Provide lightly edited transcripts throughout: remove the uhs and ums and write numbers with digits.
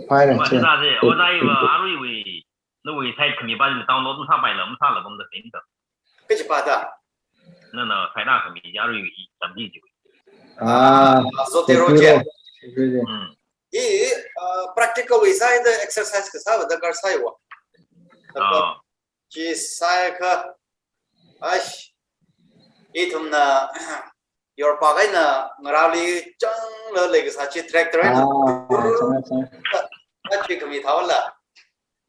快了，我是啥子？我在一个阿瑞为那为台肯定把人当老子他摆了，我们他了我们的领导。cái gì bà ta?那台大肯定阿瑞为怎么地就。Zotero je. Ini practical way the exercise ke sa da kar sai wa. Ji sai ka ash itum na your pagai na ngarali chang le ke sa chi tractor na. Ka chi kami thawal la.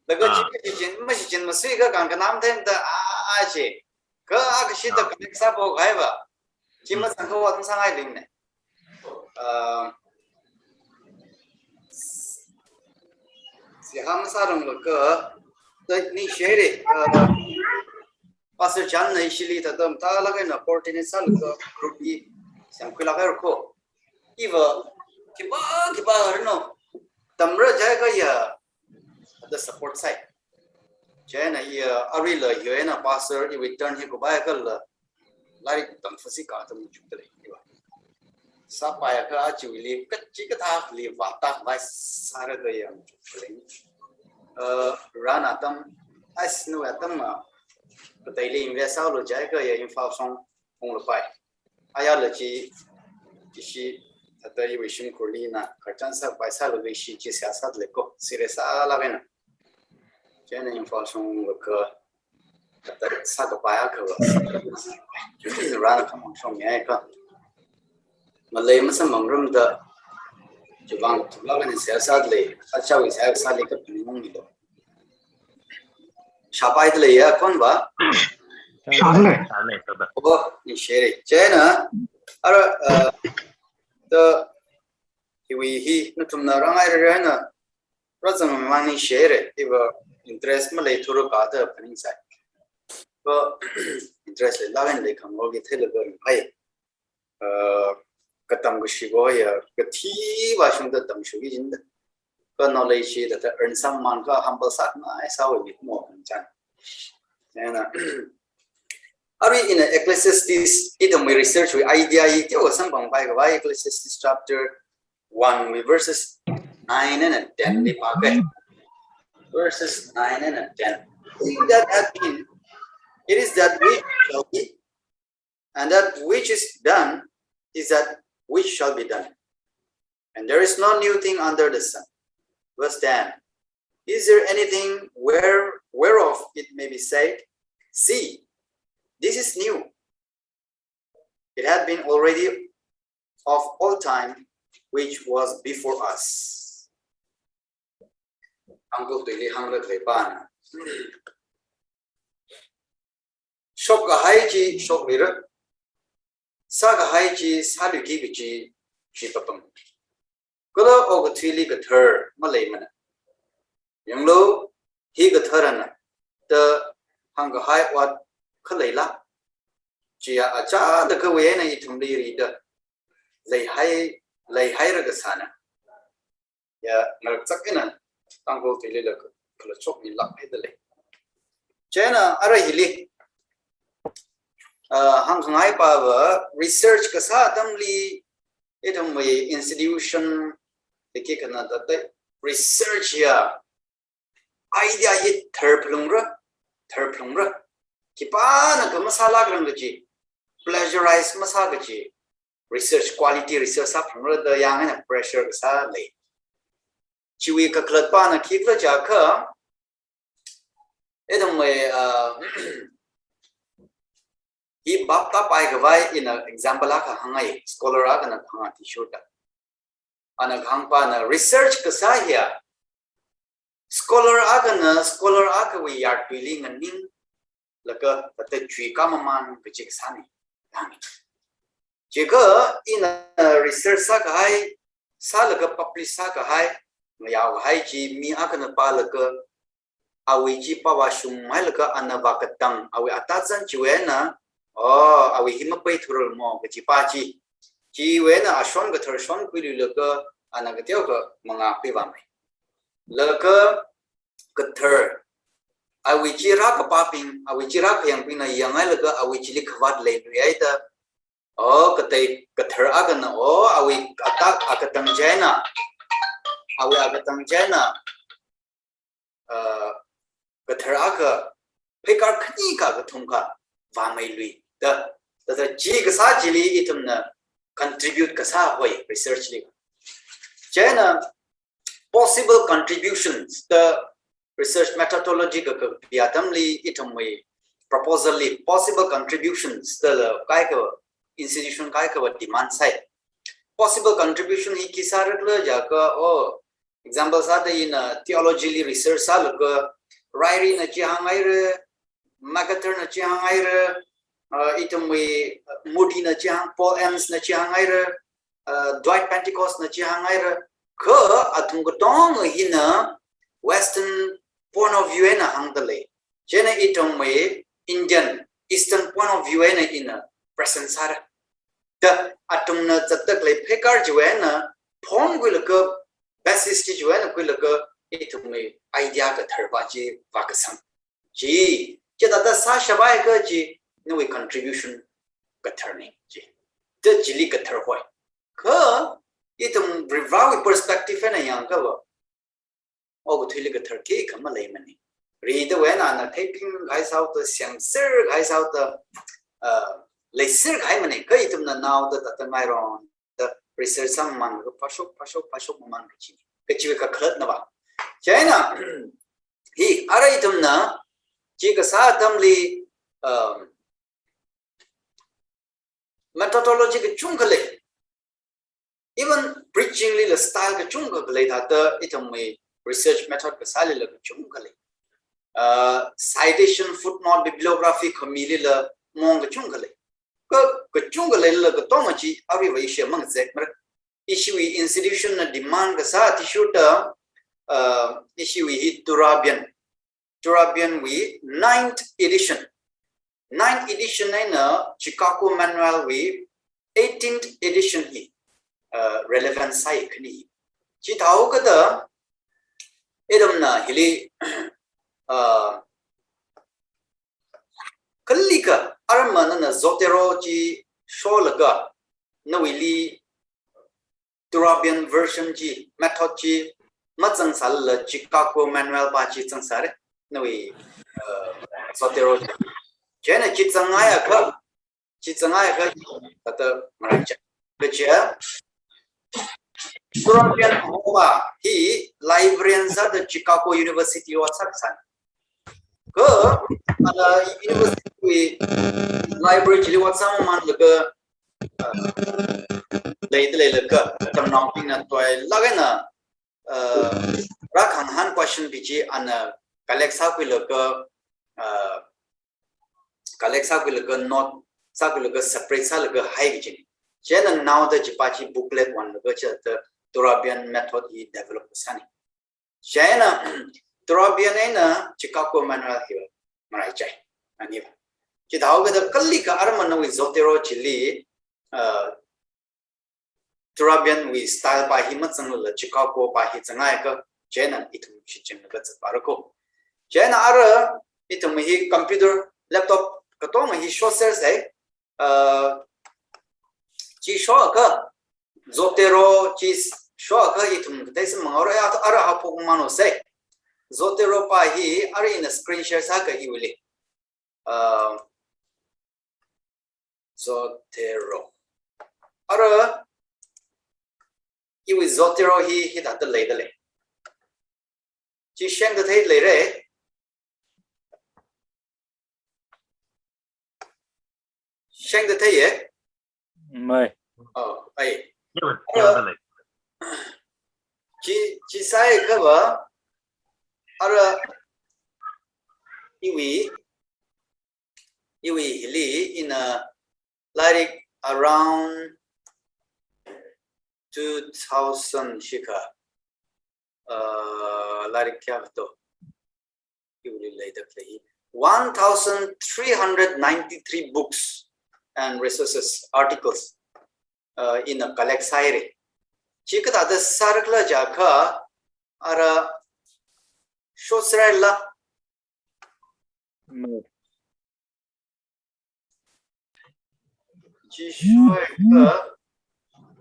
Laga chi jin ma chi jin ma sui ka kan ka nam them da a chi. Ka a ka shi da ka sa bo gai ba. Chi ma sang ko wa tang sang ai ling ne. Si ham sa rong lo ka da ni shere pastor chan nei shili ta dam ta la na 14 sal ka rupi sam khila ka ko iwa kiba harno tamra jai ka ya the support side jana ya ari la yo na pastor I will turn he ko ba ka la lai tam fasi ka tam chu de iwa sa pa ya ka chu li ka chi ka tha li wa ta vai sa ra ga ya rana tam as no atam ma tay li invest sao lo jai ka ya info song ong lo pai aya le chi shi ta yi wi shin ko li na ka chan sa pai sa lo wi shi chi sa sa le ko sire sa la ga na jana info song lo ka ta sa ka pa ya ka ju ti rana ka mong song ya ka mà lấy mà xem bằng râm đó chụp bằng chụp lại cái này sẽ lấy à cháu cái sẽ lấy cái bình mông gì đó sao bài thì lấy à con vợ sao này ô你写的这呢啊的因为he那他们那让爱的人呢那怎么慢你写的这个 interest 嘛来投入搞的肯定噻个 interest 拉人来看我给推了个哎cái tầm của sĩ gọi cái thi và chúng ta tầm số cái gì đó cái knowledge đó ta earn some man cái humble sát mà sao vậy biết một phần trăm nên là Ari in Ecclesiastes it my research with idea it was some bằng bài của Ecclesiastes chapter 1 with verses 9 and 10 đi ba cái verses 9 and 10 that has been it is that which shall be and that which is done is that which shall be done, and there is no new thing under the sun. Verse 10. Is there anything whereof it may be said, see, this is new? It had been already of all time, which was before us. Uncle Tili Hangla Klepan. Shok Haiji Shok Mira. Sa ka hai chi sa lu ki chi chi tapang ko lo o ko thili ka thar ma lei mana yang lo hi ka thar na ta hang ka hai wat kha lei la chi a cha da ka we na I thum li ri da lei hai ra ka sa na ya na chak na tang ko thili la ka la chok ni la hai da le chena ara hi li hang ngai pa research ka sa tam li etam mai institution ke kana da research ya idea ye therplung ra ki pa na ka masala gram da ji plagiarize masa ga ji research quality research sa phung ra da yang na pressure ka sa le chiwi ka klat pa na ki kla ja ka etam mai He bapta pai gawai in an example ka hangai scholar ka na hanga t-shirt ana hangpa na research ka sa hiya scholar aka we yard feeling and ning laka ta chui ka maman ka chik sani chika in research sa ka hai sa laka publish sa ka hai mayaw hai chi mi aka na pa laka awi chi pa wa shum mai laka anaba ka tang awi atazan chiwena oh awi hima pai thurul mo ka chi pa chi we na ashon ka thur shon pi lu ka ana ka tyo ka manga pi ba mai la ka thur awi chi ra ka pa ping awi chi ra ka yang ping na yang ai la ka awi chi li khwat le lu ai ta oh ka tai ka thur aga na oh awi atak aka tang jaina awe ga tang chena ga thara ga pekar khni ka ga thum ka wa mai lui da ji ga sa ji li itum na contribute ka sa hoi research li chena possible contributions the research methodology ka biatam li itum mai proposal li possible contributions the kai ka institution kai ka demand side possible contribution hi kisarak la ja ka o example sa da in theology research sa la ka Ryrie na chi hangai re Macarthur na chi hangai re itum we Moody na chi hang Paul Enns na chi hangai re Dwight Pentecost na chi hangai re ka atung ko tong hina western point of view na hang dale jena itum we Indian eastern point of view na in present sara the atum na chatak le phekar juena phone gul ka basis ji juena gul ka itum me idea ka tharba ji vakasam ji cheta da sa shabai ka ji no we contribution ka tharni ji the jili ka tharhoi ka itum revival perspective na yang ka ba og thili ka tharke khama lai mani read when na taking guys out the sensor guys out the laser guy mani ka itum na now the tatmairon the research sam man ka pasok man chi ka chi ka khlat na ba china hi ara itum na chi ka sa tamli methodology ka chung khale even preaching li the style ka chung khale tha ta itum me research method ka sa le ka chung khale citation footnote bibliography khamili la mong ka chung khale ka chung khale la ka tong chi ari vai she mang zek mar issue institution na demand ka sa issue ta issue hi Turabian we 9th edition na Chicago manual we 18th edition hi relevant sai khni chi thau ka da edam na hili kallika armana na zotero ji sholaga nawili Turabian version ji method ji matsang sal Chicago manual ba ji chang sare nawi zotero jena ji changaya ka tata maracha becha Turabian hoba hi librarians at the Chicago University of Saksan ke ada university library jili wat sama man lega le lega tam nong ping na toy lagena rakhan han question biji an Alexa ku lega not sa ku lega separate sa lega high biji jena now the jipachi booklet one lega the Turabian method he developed sani jena Turabian na Chicago manual here marai chai ani ba chi daw ga da kalli ka arman wi zotero chili Turabian we style ba hi ma chang la Chicago ba hi changai ka jena itum chi chen ga cha ko jena ara itum hi computer laptop ka to ma hi show ser sai chi show ka zotero chi show ka itum dai sam ngora ya ara ha pok mano sai Zotero pa hi are in a screen share sa ka hi wili Zotero ara iwi Zotero hi da ta le chi sheng da thai le re sheng da thai ye mai ai le chi sai ka ba ara iwi hili in a like around 2000 shika like kya to iwi later play 1393 books and resources articles in a collect sire chika da sarkla jaka ara Shosrella.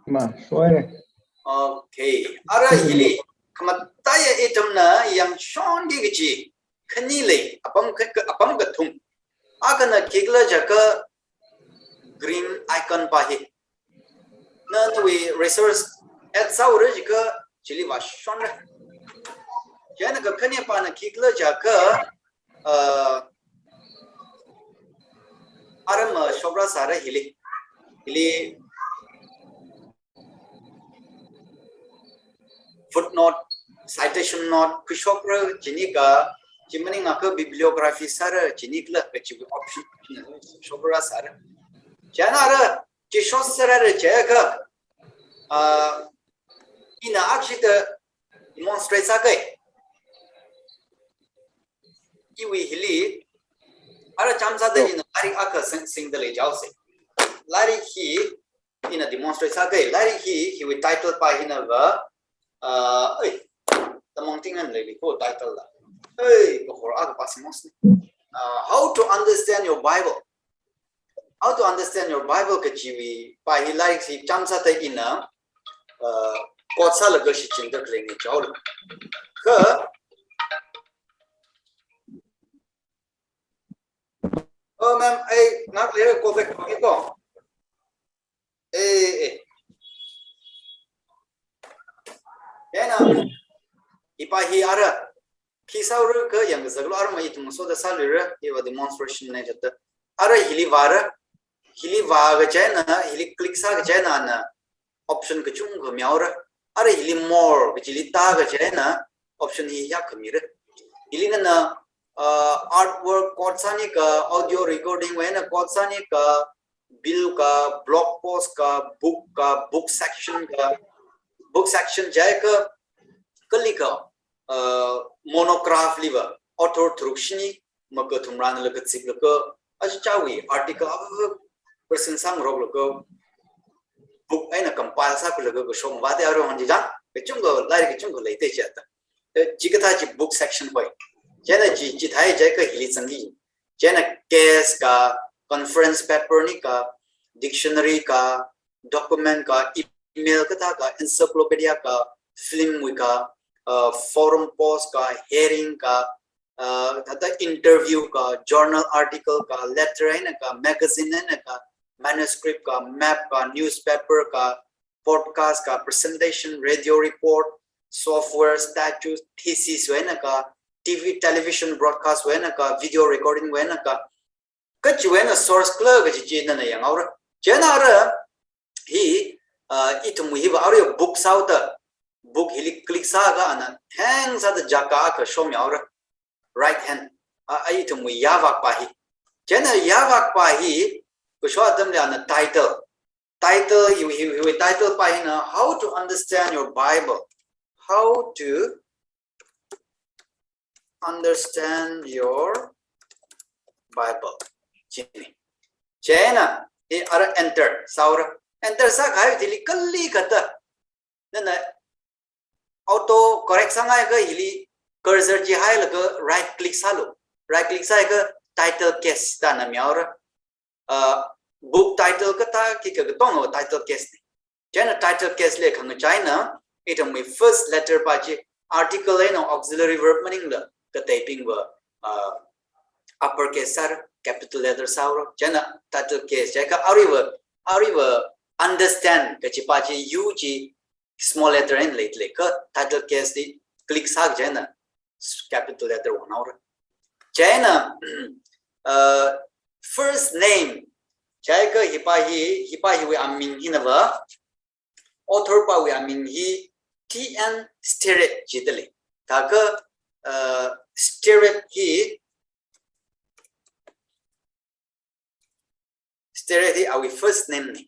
Ma, suore. Okay. Ara hili kama taya item na yang shon di gichi khani le apam ka thum agana kigla jaka green icon pa hi na we resource at saure jika chili wa shon ra jana ka khani pa na kigla jaka aram shobra sara hili footnote citation note kushopra jinika jimani ngaka bibliography sara jinikla kachi option shobra sara jana ara jishos sara jaka ina akshita demonstrate sakai iwi hili ara chamsa de in lari aka sing the le jause lari hi in a demonstrate sakai lari he will title pa in a the mounting and lady ko title la hey ko aka pasimos how to understand your bible kachiwi pa hi lari si chamsa de in a kotsa la gashi chinda kleng chaw ka oh ma'am ai not clear ko vek ko yana ipahi ara kisaur ka yang zaglo ar mai tum so da salira eva demonstration ne jata ara hili wa ga chena hili click sa ga chena na option ka chung ga myawra ara hili more ga hili ta ga chena option hi ya khamira hili na artwork kotsani ka audio recording wena kotsani ka bill ka blog post ka book section jai ka kali ka monograph liver author trukshini magathumran lagatsik ka achawi article person sang rog ka book aina compile sa kulaga ko shom wade aro hanji ja kechungo lari kechungo leite chata jigata ji book section hoy jena ji thai jai ka hili changi jena case ka conference paper ni ka dictionary ka document ka email ka encyclopedia ka film ka forum post ka hearing ka interview ka journal article ka letter ka magazine ka manuscript ka map ka newspaper ka podcast ka presentation radio report software statues thesis ka TV television broadcast ka video recording ka kachuena source club ji na yang aura jena hi itumu hi ba books out book hili click sa ga ana hang sa da jaka ka show me aura right hand itumu yawak pa hi jena yawak pa hi ko show adam le ana title you title pa hi na how to understand your bible how to understand your bible jena ara enter saura enter sa khai dili kalli kata nana auto correct sangai ga hili cursor ji hai la right click sa ga title case ta na miaura book title ka ta ki ka tong title case ni jena title case le khang china it my first letter pa ji article no auxiliary verb meaning la ka typing wa upper case sar capital letter sauro jana title case jaka ariwa understand ka chi pa chi u chi small letter n late ka title case di click sak jana capital letter one aura jana first name jaka hipahi we amin hinawa author pa we amin hi tn steret jidale taka steret hi steret our first name ni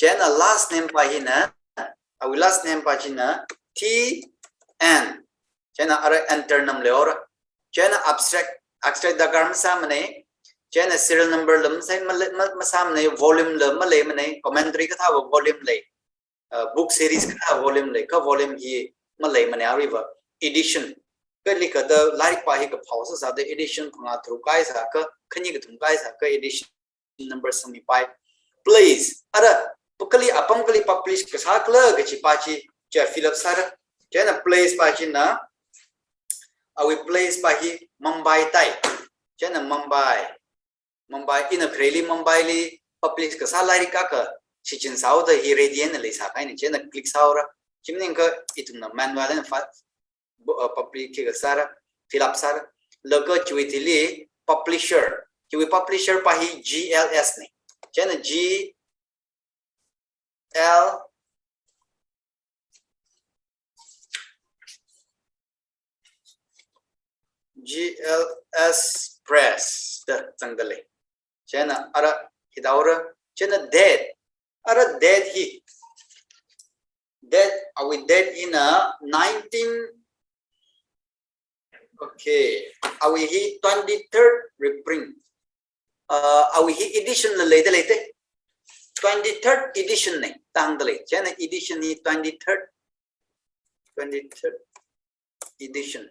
jana last name pa hina our last name pa jina tn jana ara enter nam le ora jana abstract da garm samne jana serial number lam sai samne volume lam le mane commentary ka tha volume le book series ka tha volume le ka volume hi malai mane ariwa edition kali ka da like pa hi ka phausa sa da edition khanga thru kai sa ka khani ka thum kai sa ka edition number 75 please ara pukali apam kali publish ka sa kla ga chi pa chi cha fill up sar Chena place pa china we place pa hi Mumbai tai chena Mumbai in a kreli Mumbai li publish ka salary ka ka chichin sao the hi radian le sa kai ni chena click saura chimning ka ituna manual and public ka sara fill up sara logo chuitili publisher chui publisher pa hi GLS ni chena GLS press the tangdale chena ara hidaura chena dead ara dead hi dead are we dead in a 19 okay are we hi 23rd reprint are we hi edition later 23rd edition ne tangdale chena edition hi 23rd edition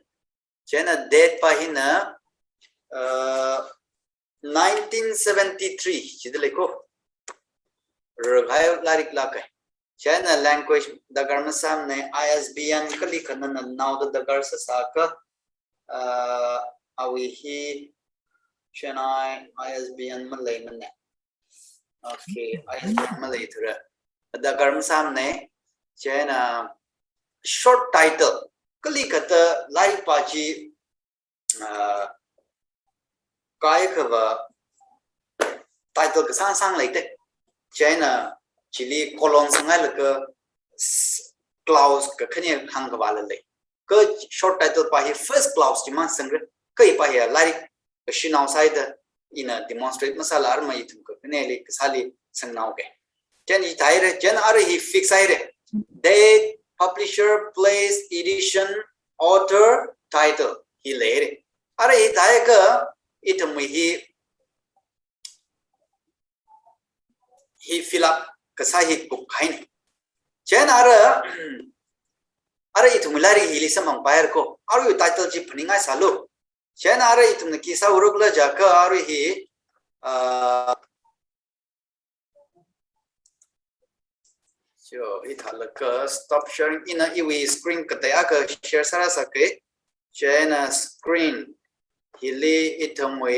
chena date pahina 1973 chidle ko raghayo larik lakai chena language dagar masam ne ISBN kali khanana now the dagar sa saka awi hi chena ISBN malay manne okay ISBN malay thura dagar masam ne chena short title kali kata lai pachi kai khava title ka sang laite china chili colon sangai laka clause ka khani hang ka wala le ka short title pa hi first clause ji man sangre kai pa hi lai shin outside in a demonstrate masala ar mai thum ka ne le sali sangnau ke chen I thaire chen ar hi fix aire date publisher place edition author title hi lere are hi daika itum hi fill up kasahi book kain chen are itum lari hi lisam umpire ko are title ji phaninga salu chen are itum ki sa urugla jaka are hi so it halaka stop sharing in a iwi screen kataya ka share sara sake chena screen hili itamwe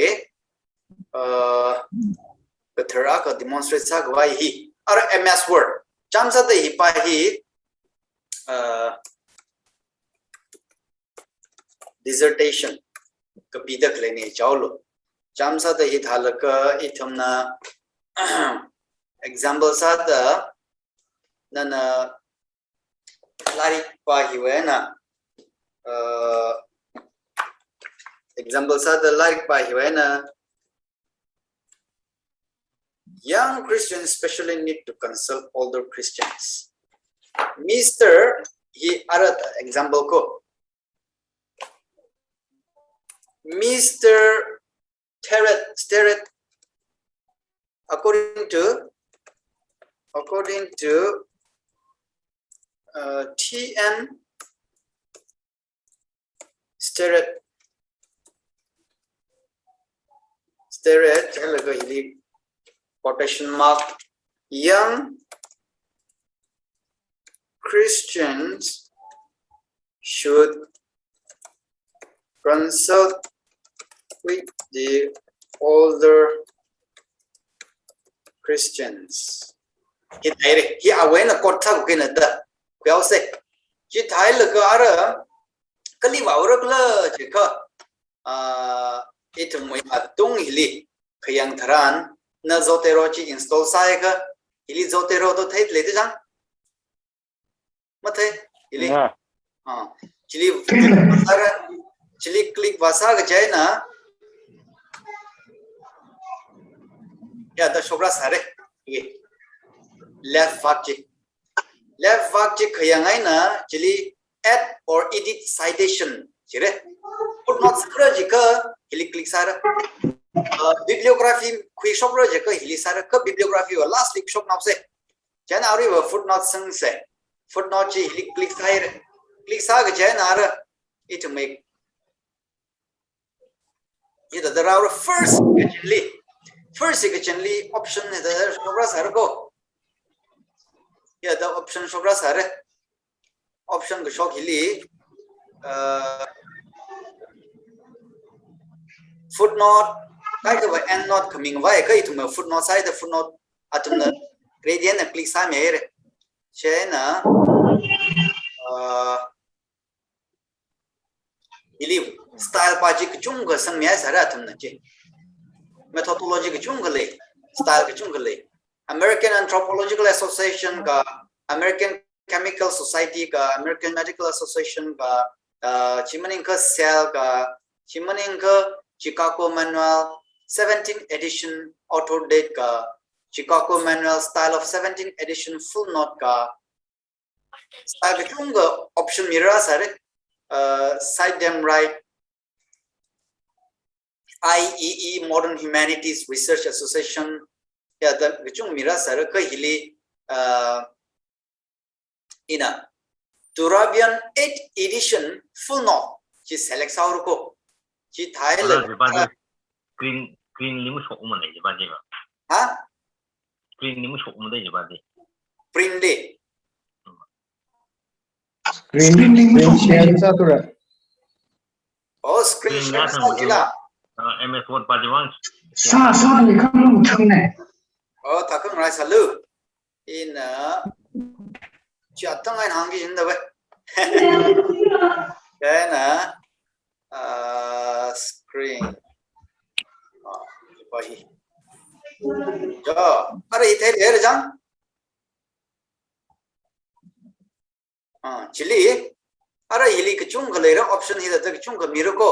kathara ka demonstrate sa gwa hi ar MS Word chamsa de hi pa hi dissertation ka bidak lene chawlo chamsa de hi halaka itamna example sa da nana lari pa hiwena examples are the like by hiwena young Christians especially need to consult older Christians Mr. he arat example ko Mr. Sterret according to TN Sterret quotation mark young Christians should consult with the older Christians he awena kotha kena da kya se ji thai laga ara kali waurak la cheka itum atung hili khayang tharan na zotero chi install sai ka hili zotero to thai le jang mathe hili chili click vasa ga jaina ya da shobra sare ye left vak khayang ai na chili add or edit citation chire footnote sara jika hili click sara bibliography khui shopra jika hili sara ka bibliography wa last week shop now se jana ari wa footnote sang se footnote chi hili click sa ga jana ara it to make either there are first secondly option the shopra sara go yeah the option shopra sara option ko shock hili footnote kai ko end note coming vai kai tu me footnote side the footnote atum na gradient na click sa me re che na hili style pa ji chung ga sang me sa ra atum na che methodology ga chung ga le style ga chung ga le American Anthropological Association ka American Chemical Society ka American Medical Association ka chimaning ka cell ka chimaning ka Chicago Manual 17th edition author date ka Chicago Manual style of 17th edition full note ka style chung ga option mira sare cite them right IEE Modern Humanities Research Association ya da chung mira sare ka hili ina Turabian 8th edition full note chi select saur ko chi Thailand green limu shok mo ne ba ji ba ha green limu shok mo de ba ji print day screen share sa tura oh screen share sa jila MS Word ba ji wang sa ni kham lu thang ne oh takang rai salu ina cha tang ai hang gi jinda ba kana screen bahi jo are ithe le jang chili are hili ke chung ga le ra option hi da ke chung ga mi ro ko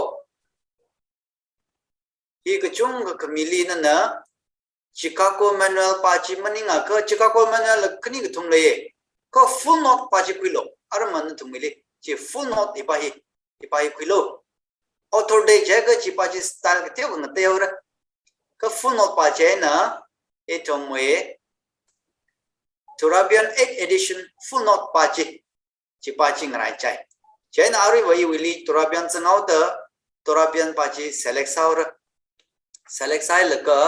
hi ke chung ga mili na na Chicago Manual pa chi maninga ka Chicago Manual kni ke thum le ko full note pa chi kwilo are man thum mili chi full note ipahi kwilo author day jaga chi pa chi style ke te ng te ora ka full note pa che na etomwe Turabian 8th edition full note pa chi ngai chai che na ari wai wili Turabian changau da Turabian pa chi select sai la ka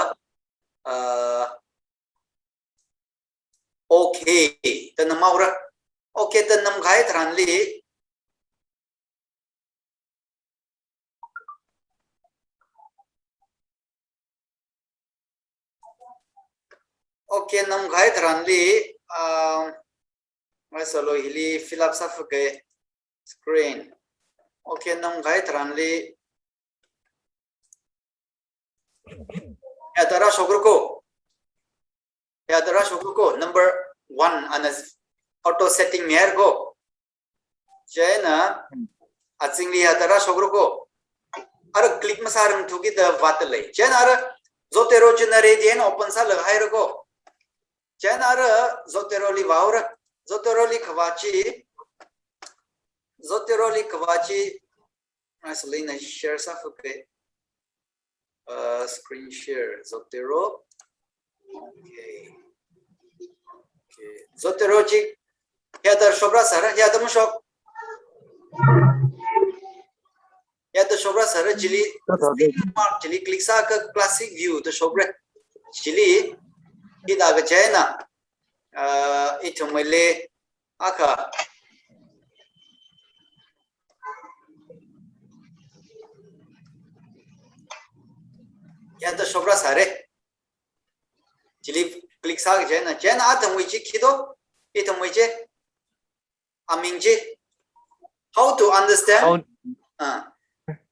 okay tan maura okay tan nam gai thran li okay nam gai thran li solo hili fill up sa ke screen okay nam gai thran li ya dara shogro ko number 1 anas auto setting mer go chena achingli ya dara shogro ko ar click masarang thugi da vatle chena ar zotero generate den open sa lagai ro ko chena ar zotero li vaura zotero li khwachi asli na share sa ke screen share zotero okay zotero ji ya dar shobra sara ya dam shop ya da shobra sara chili click sa ka classic view to shobra chili ida ga chena itumele aka ya da shobra sare chili click sa ga chena atam wi chi khido itum wi che aming che how to understand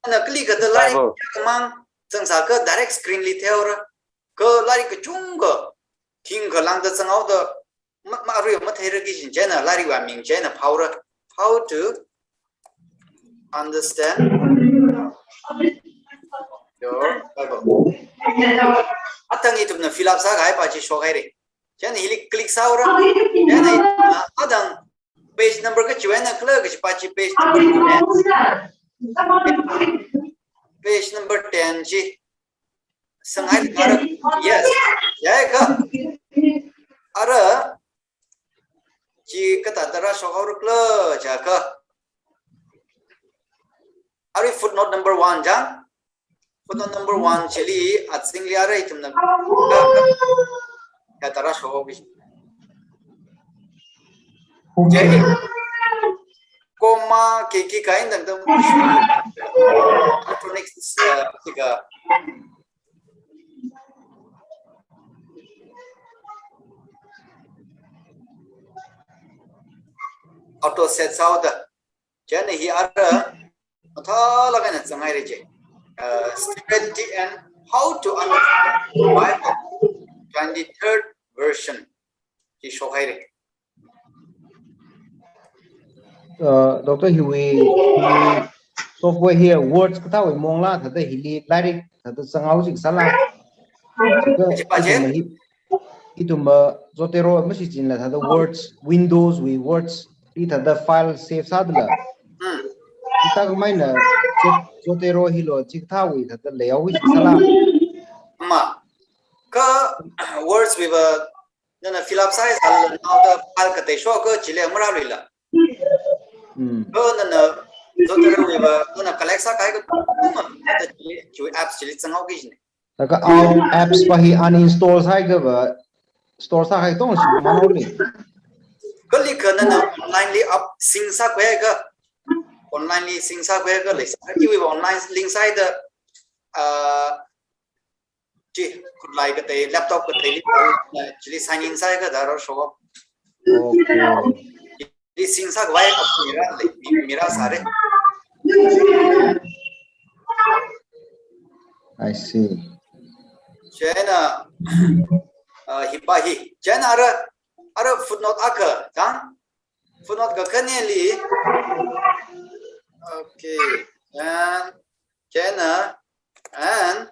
ana click the line mang chang sa ka direct screen li theora ko lari ka chung ga king ga lang da chang au da ma ru ma thera gi jin chena lari wa ming chena power how to understand your Bible atang itum na fill up sa ga pa chi show ga re chena hili click sa ora chena adang page number ka chuena kla ga pa chi page number 10 ji sangai ara yes ya ka ara ji ka ta dara shogaur kla ja ka ari footnote number 1 jang footnote number 1 chili atsing li ara itum na ka tara shogaur bi ama ki kain dang dang electronics tiga auto set sao da chen hi ara tha la kan changai re je strategy and how to understand Bible 23rd version ki shokai re Dr. Huey, software here words kata we mongla thada hili direct thada sangau sik sala ituma zotero masi jinla thada words windows we words I thada file save sadla kita maina zotero hilo chikta we thada layout sik sala ma ka words we nana fill up size al now the file ka te show ko chile amra lila ko nana zotero we nana collect sa kai ko the chui apps chile changau ki ne taka apps pa hi uninstall sai ga ba store sa hai tong si manoli ko li ka nana online up sing sa ko ga online sing sa ko ga le sa ki we online link sai the ji could like the laptop ko te chili sign in sai ga daro show okay this sing sa why mira sare I see China hipahi China ara footnote aka tang footnote ka kaneli okay and China and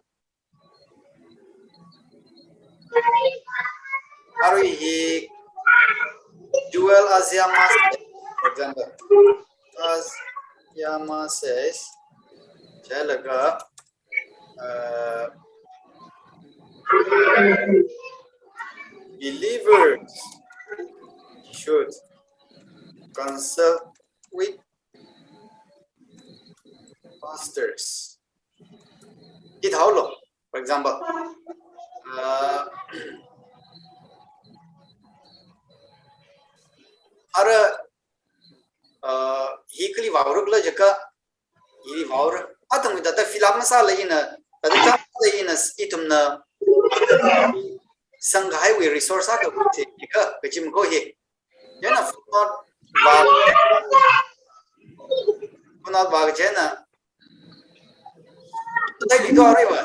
Ari Dual Asyama, for example, Asyama says, Chalaga, believers should consult with pastors. It how long, for example, ara hikli vaurugla jaka iri vaur atam data filam masala ina data ina itumna sanghai we resource ka buti ka kachim ko he yana funot bag jena dai bigori wa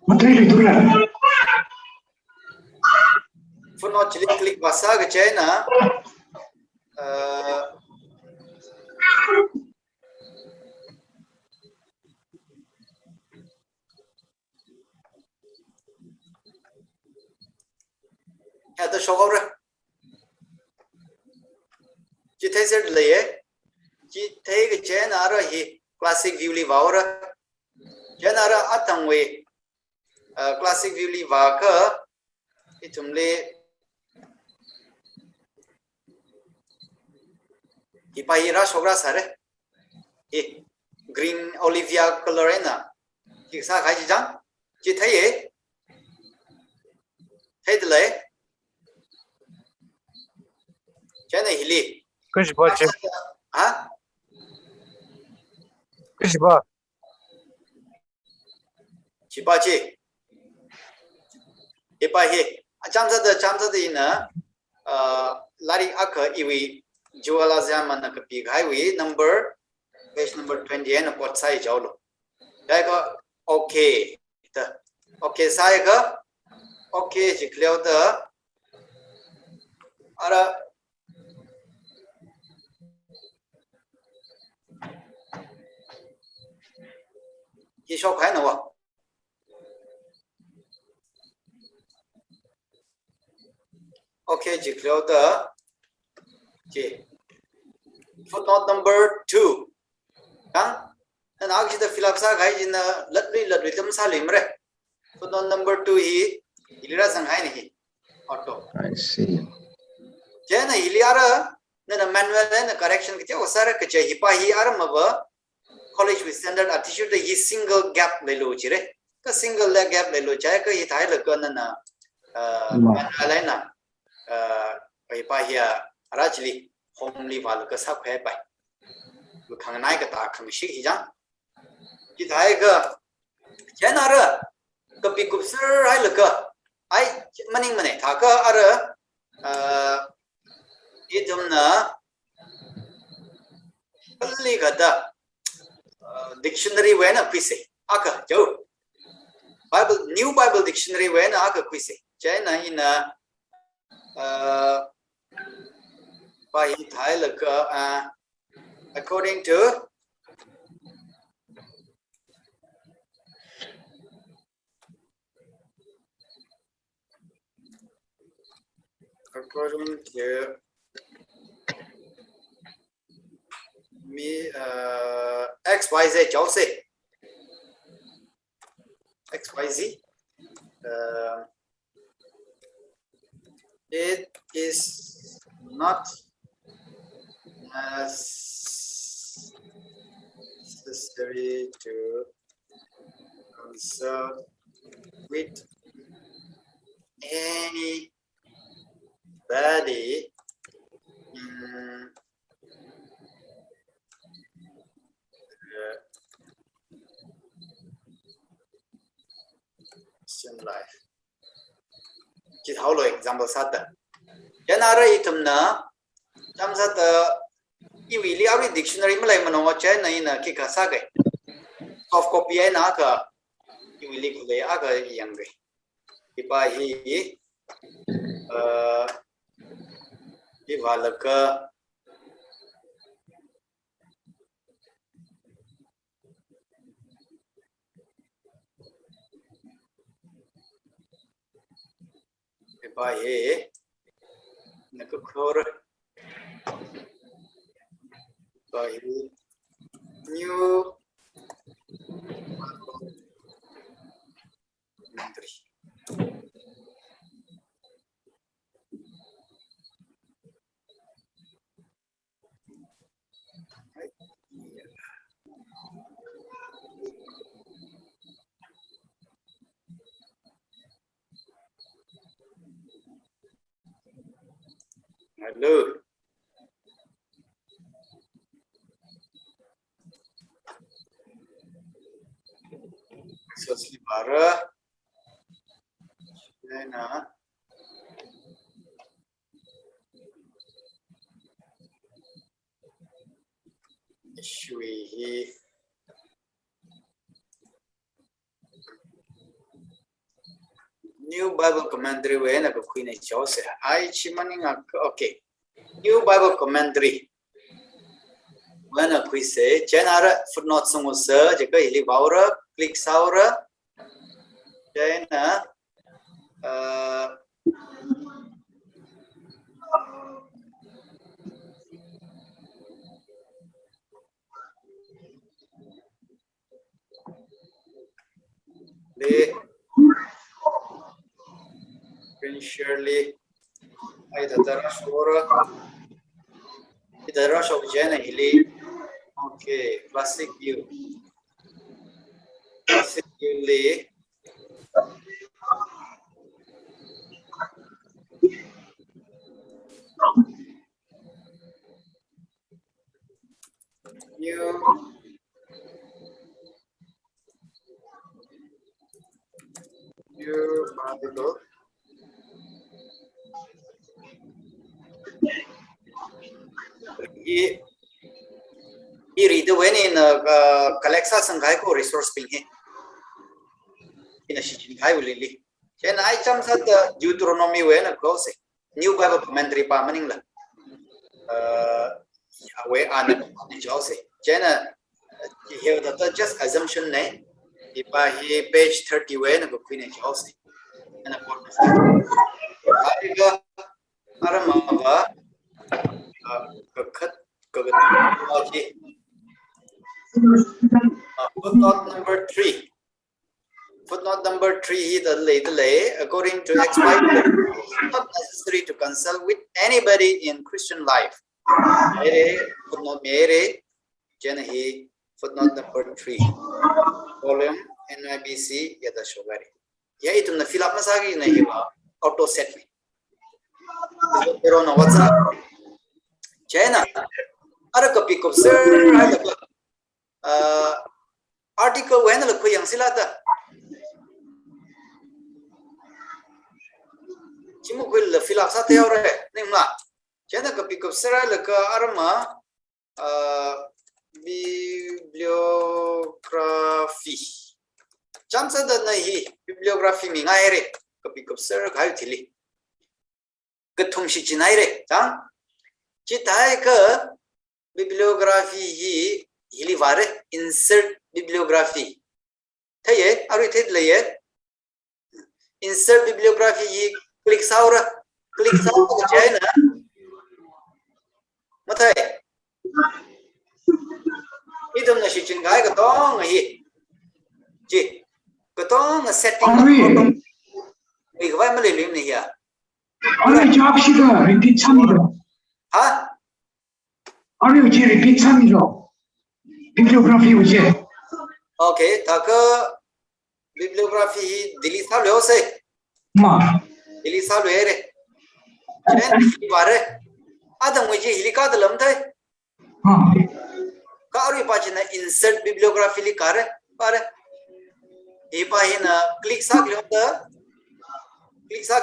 Materi itu lah. Funot klik basa ke China ada shogor ji thai ser le ji thai ke China ra hi classic view li vaura China ra atang we classic view li va ka itumle Ipahira sogra sare green olivia color na ki sa khai jang chi thai e thai de le chane hili kuch ba che ha kuch ba chi ba chi ipahi chamza de ina lari akha iwi Juala Zaman na kapi highway number page number 20 and pot sai jaulo dai ko okay ta okay sai ga okay jikleo da ara ki shop hai na wa okay jikleo da okay footnote number 2 kan and actually the fill up sa gai jin latri tam sa limre footnote number 2 hi ilira sang hai nahi auto I see jena iliara na manual na correction ke osara ke che hipa hi armaba college with standard attitude the single gap le lo chire ka single gap le lo chai ka hi thai la ka na manual na ไปไปเฮียราชลีโฮมลีวาลก็สักแค่ไปข้างในก็ตาข้างชิอีจังที่ไทยก็เช่นอะไรก็ปีกุบซื้อไรหรือก็ไอ้มันนี่มันเนี่ยถ้าก็อะไรอีตรงนั้นก็ลีก็ได้ dictionary เว้นคุยสิอ่ะก็เจ้า Bible New Bible Dictionary เว้นอ่ะก็คุยสิเช่นนั้นอินะไปไทยหรือก็according to me XYZ 角色 XYZ it is not necessary to consult with anybody in Christian life. Chỉ thảo luận example sát tờ. Cho nên là item na, trong sát tờ, ý vị lý áo dictionary mà lại mà nó chơi này là cái cả sát cái, soft copy ấy na cả, ý vị lý của lấy áo cái gì cái, thì bài hi, đi vào là cái bài hệ nó có khô rồi bài new Hello. Sosli bara. Nena. Shui. New Bible Commentary way na ko kuine chose ai chimani nga okay New Bible Commentary when a quiz say general footnote sung se je ko ili baura click saura then le Shirley, I the rush over the rush of Jenna Hilly. Okay, classic view. Classic view Lee. New Bible. ये read when in Alexa संघाई को resource ping है इन शिक्षण खाई बोलेली चेन आई चम साथ Deuteronomy when close New Bible Commentary पामनिंग ला वे आने जाओ से chain here that just assumption नहीं इपा ही page 30 when को क्वीन जाओ से ना कोर्स आएगा आरमावा कखत Footnote number 3. Footnote number 3 is the lay. According to expert, it's not necessary to consult with anybody in Christian life. Footnote mere, Jenahi. Footnote number 3. Volume NIBC yada shogari. Ya itu na fill up masagi na hiwa auto set me. Zotero na WhatsApp. China. Ara ka pick up sir hai la article when la ko yang sila ta. Chimu ko la filak sa teo re ning ma. China ka pick up sir hai la ka arma bibliography. Chansa da nahi bibliography mi ngai re ka pick up sir khai thili. Ka thum shi chinai re chang. Chitai ka bibliography hi hilivare insert bibliography thaye aru the laye insert bibliography hi click saura chai na mathai idom na shichin gai ka tong hi ji ka tong setting wi ga ma le lim ni ya Are job shiga repeat samiro. ha Are you repeat samiro? Bibliography uje. okay ta ka bibliography hi dili sa lo se Ma. dili sa lo re chen bare adam wi ji hilika da lam thai Ha. Kari pachina insert bibliography li kare pare ipa hina click sak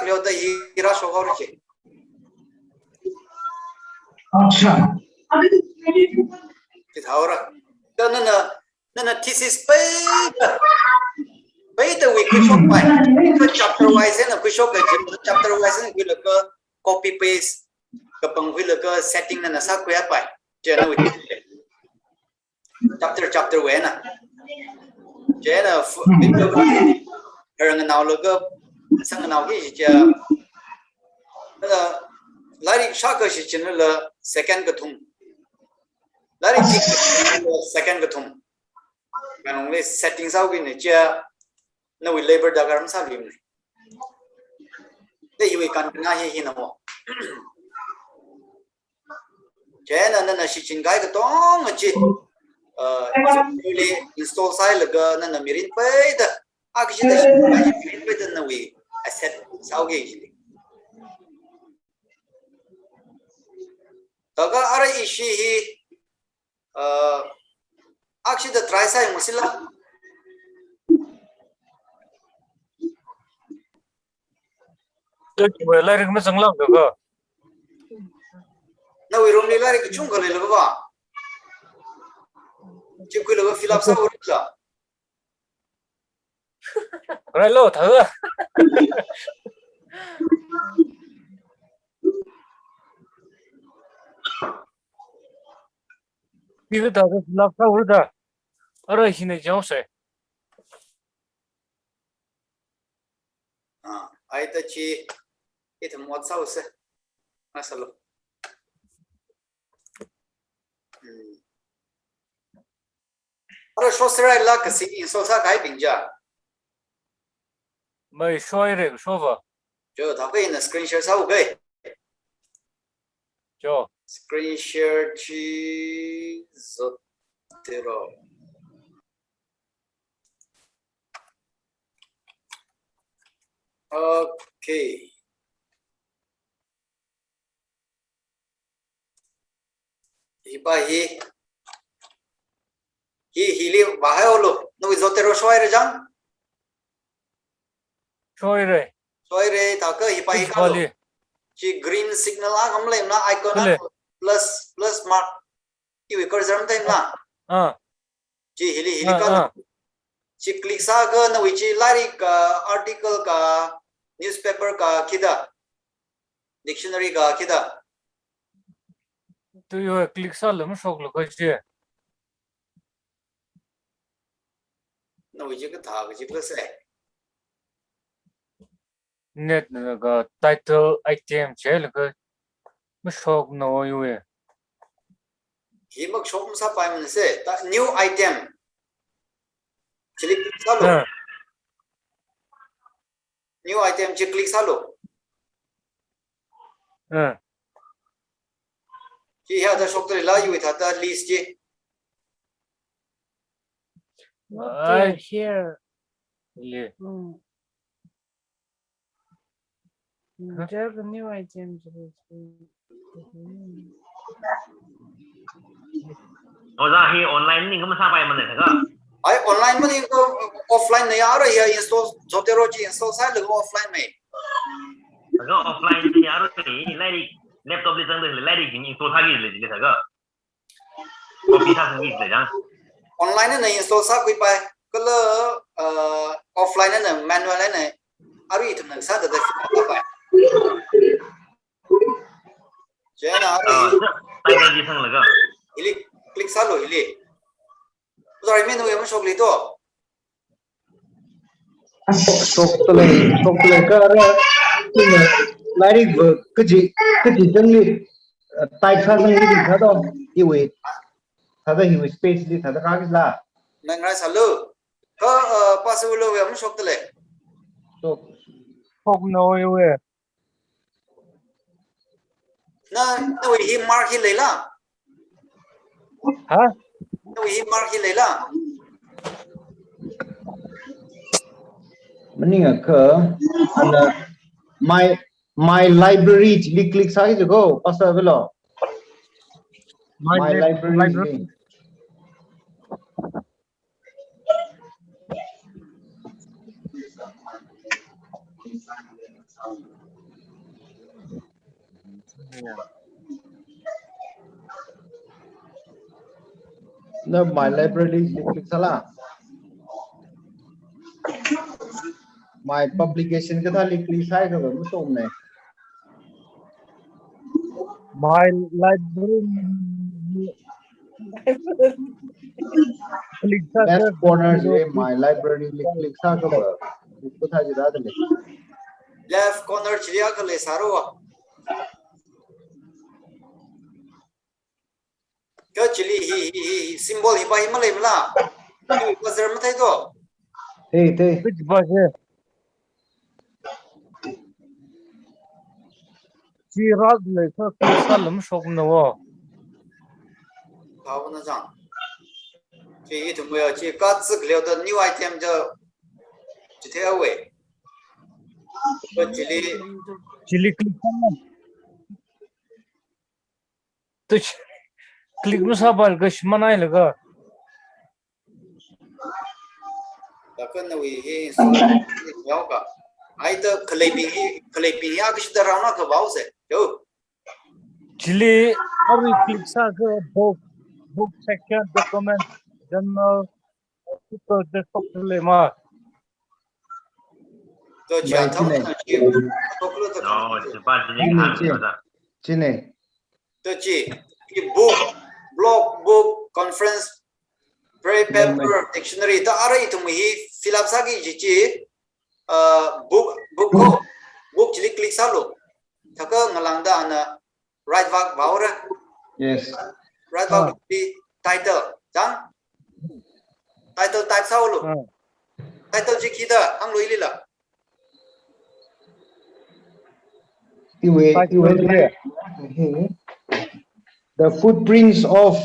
lyoda hira shogor che Acha. kithaura na thesis pai the week shop pai chapter wise na ku shop chapter wise na ku copy paste ka pang hu ka setting na sa ku ya pai jena week chapter we na jena bibliography herang now logo sang now ki ja na lari shaka shi chen la second ka thum lari second ka thum kan only settings out in ja na we labor da garam sa lim ne de we kan na hi na mo jena na shi chin gai ka tong chi install sai laga na mirin pai da akji da mirin pai da na we asset sao ge ji daga ara ishi hi akji da try sai musila Well, I think I'm not going na we rom ni la ki chung khale la ba chi ku la fill up sa or la Right, low, thở. Đi cái tàu lắp sao rồi ta? Ở đây xin cháu sẽ. ai ta chi itham wat sa se asalo ara shosra la ka si in so sa kai pinja Mày xoay rồi số vào. jo ta pe na screen share sa okay Cho. screen share chi zotero okay hi li bahai olo no zotero xoay re jang Xoay rồi. xoay re ta ka hi pa hi ka lo chi green signal a ngam le na icon plus mark ki we cursor time na chi hili ka chi click sa ga na we chi like article ka newspaper ka kida dictionary ka kida Tôi yêu click sao lắm sốc là cái gì? na we chi ka tha ga chi plus Net là cái title item chế là cái mới sốc nó yêu. hi mak shop sa pa man se ta new item click sa lo new item chi click sa lo chi ha da shop la yu tha ta list chi Here. Yeah. Just new items. Ồ ra hi online ni cũng sao bài mà này thế cơ. ai online mà đi có offline này à rồi install software rồi install sai được offline này Thế cơ offline thì à rồi thì lại đi laptop đi sang đây lại đi những số thay gì thế cơ. Copy sang gì thế chứ? online này install sai quý bài cái là offline này manual này à rồi thì mình sai được cái bài chứ nào tay cái gì sang là cơ. click sai rồi rồi mình nuôi mình sốc lý to sốc tới cái đó nhưng mà lại đi vợ cái gì chẳng đi tại sao chẳng đi thế đó yêu ấy thật là hiểu space đi thật là cái là mình nói sao luôn có possible luôn mình sốc tới Không nói về. nó nuôi hi mark hi lấy la Hả? nuôi hi mark hi lấy la mình nghe cơ my library chỉ click sai chứ go pasal velo my library no my library click salah my publication cái thằng click sai rồi mới tôm này My library. left corner से my library click sai rồi उसको था जिरा दे left corner चिड़िया का ले सारो cái chili hi symbol hi bai mà lấy mà cái buzzer mà thấy to thế Which buzzer? Chỉ rád lấy cái sao lắm sốc nữa. tháo nó rằng chỉ thùng mười chỉ có sức liệu的 new item cho chỉ theo vậy cái Chili click xong. Tôi click nó sao bảo cái mà này là cái. là cái nào hi nhau cả ai to claiming ya cái đó nó cái bao giờ chứ Chili every click sang cái book section document journal the top lên mà. tôi chỉ thấu nó chỉ Rồi, thì ba chỉ những hàng rồi đó. trên này tôi chỉ cái blog book conference paper dictionary ta ở đây tụi mình fill up sang cái gì book chỉ click sao luôn thằng cái ngalang đó anh right vào ra yes right vào đi title chẳng title type sao luôn title chỉ kia đó ang lôi đi là the footprints of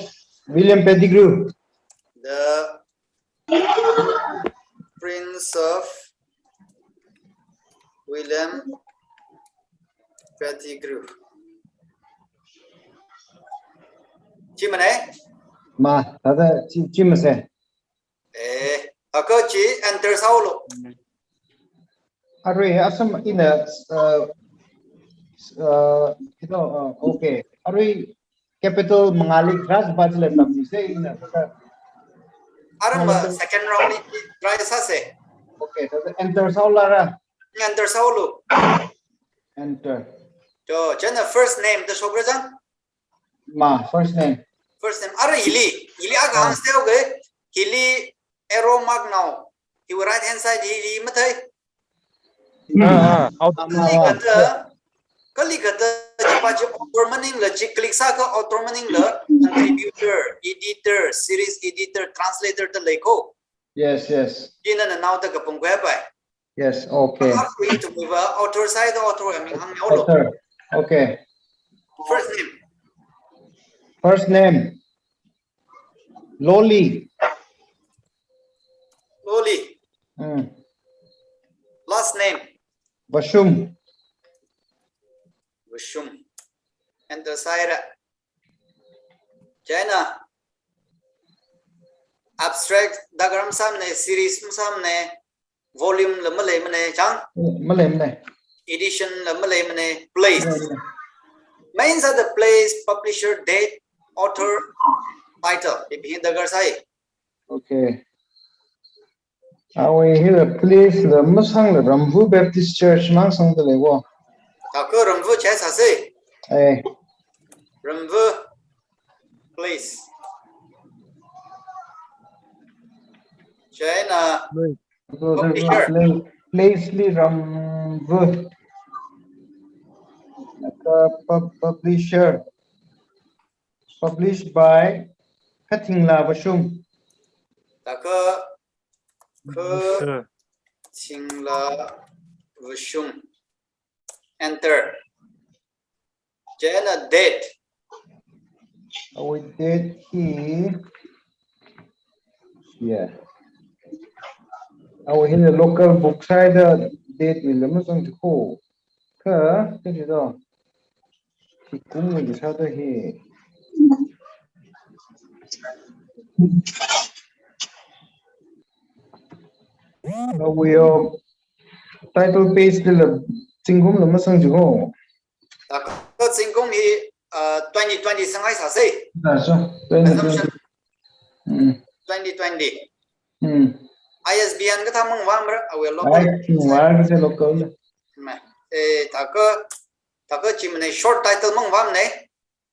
William Pettigrew. the Prince of William Pettigrew chi mà đấy Ma, ada chim se. cơ chỉ enter sau luôn Array asam in a okay. Array capital mengalir keras bajle tapi se in a second round ni try sa se okay. Ada enter sau lara. enter sau luôn Enter. cho chân là first name the số cái Ma, first name. first name are Hili aga ham steo ge Hili arrow mark now he will right hand side Hili mà thấy cái lý cái chỉ bắt chước automating là chỉ click sa cái automating là contributor editor series editor translator the leko Yes. chỉ nên nào ta cái phong quay bài Yes, okay. to move author side author mình hang nhau Author. Okay. First name. Loli. Last name Vashum. Vishum. Enter side. China. Abstract diagram samne series samne volume lamale mane chang malem này edition lamale mane place mains are the place publisher date author title if he dagar sai okay we here place the musang the Ramvu Baptist Church mang sang de lewo ta ko ramvu che sa se eh ramvu place China publisher place li Ramvu publisher published by Katingla Vashum ta ko Singla Vishum enter China date we did he yeah our in the local book side date will lam sang ko ka cái gì đó thì cũng mình sao đó he we title page là chính cũng lam sang ko ta ko singkong hi 2020 sangai sa se là sao 2020 ISBN ka thamang wam ra awe local ai ngoài cái local ta ko chimne short title mang wam ne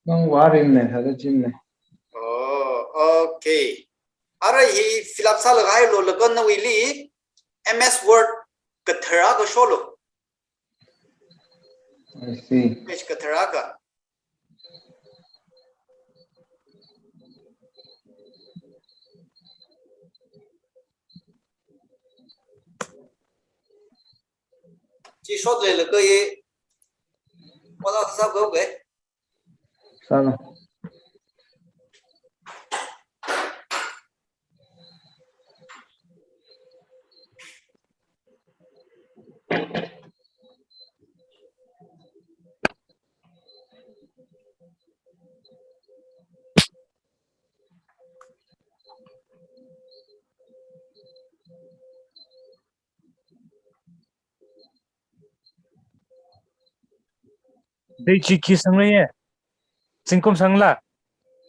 mang warin này hả chim này oh okay ara hi fill up sal gai lo lagon na wili MS Word ka thara ko solo I see page ka thara ka chỉ số này là cái gì? Có đó sao có vậy? sao nào Đây chỉ ký sang đây nhé. Chính công sang là.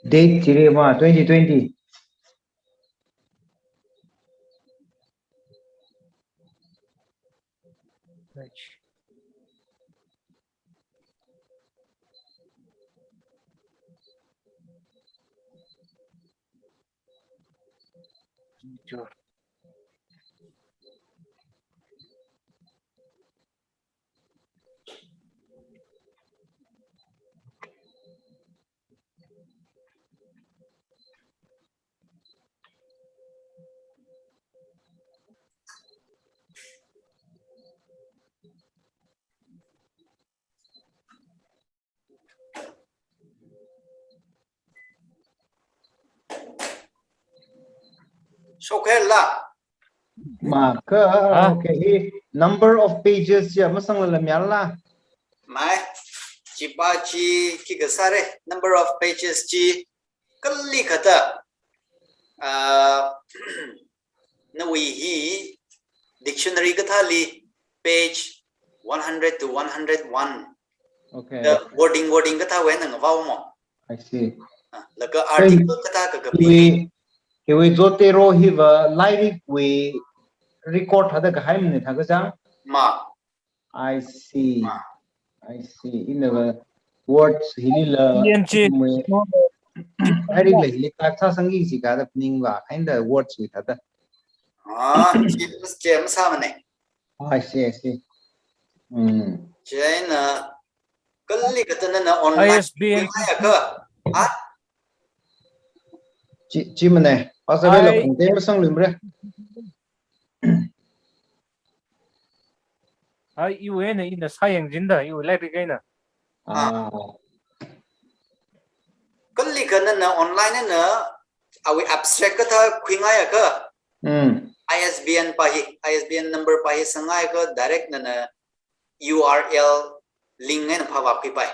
date chỉ mà 2020 số cái là mà cơ okay number of pages ya masang la lamyal la mai chỉ ba chỉ cái sare number of pages chỉ cái lý khata na hi dictionary cái thali page 100 to 101 okay the wording cái thao quen là vào mà I see là cái article cái thao cái we zotero hi va live we record hada ka haim ne thaga jang mà I see in the words hilila hari le hi ka tha sangi si ka da ning wa kind of words with hada chỉ em sao mà này I see China cái lý cái tên là online ISBN cơ chi mà này asa le la phung te ma sang lim re ai yêu ấy này là sai hàng dính đó yêu lại cái này cái lý cái là online nữa awi abstract cái thà khuyên ai cơ ISBN number pahi sangai ko direct na URL link and power up by.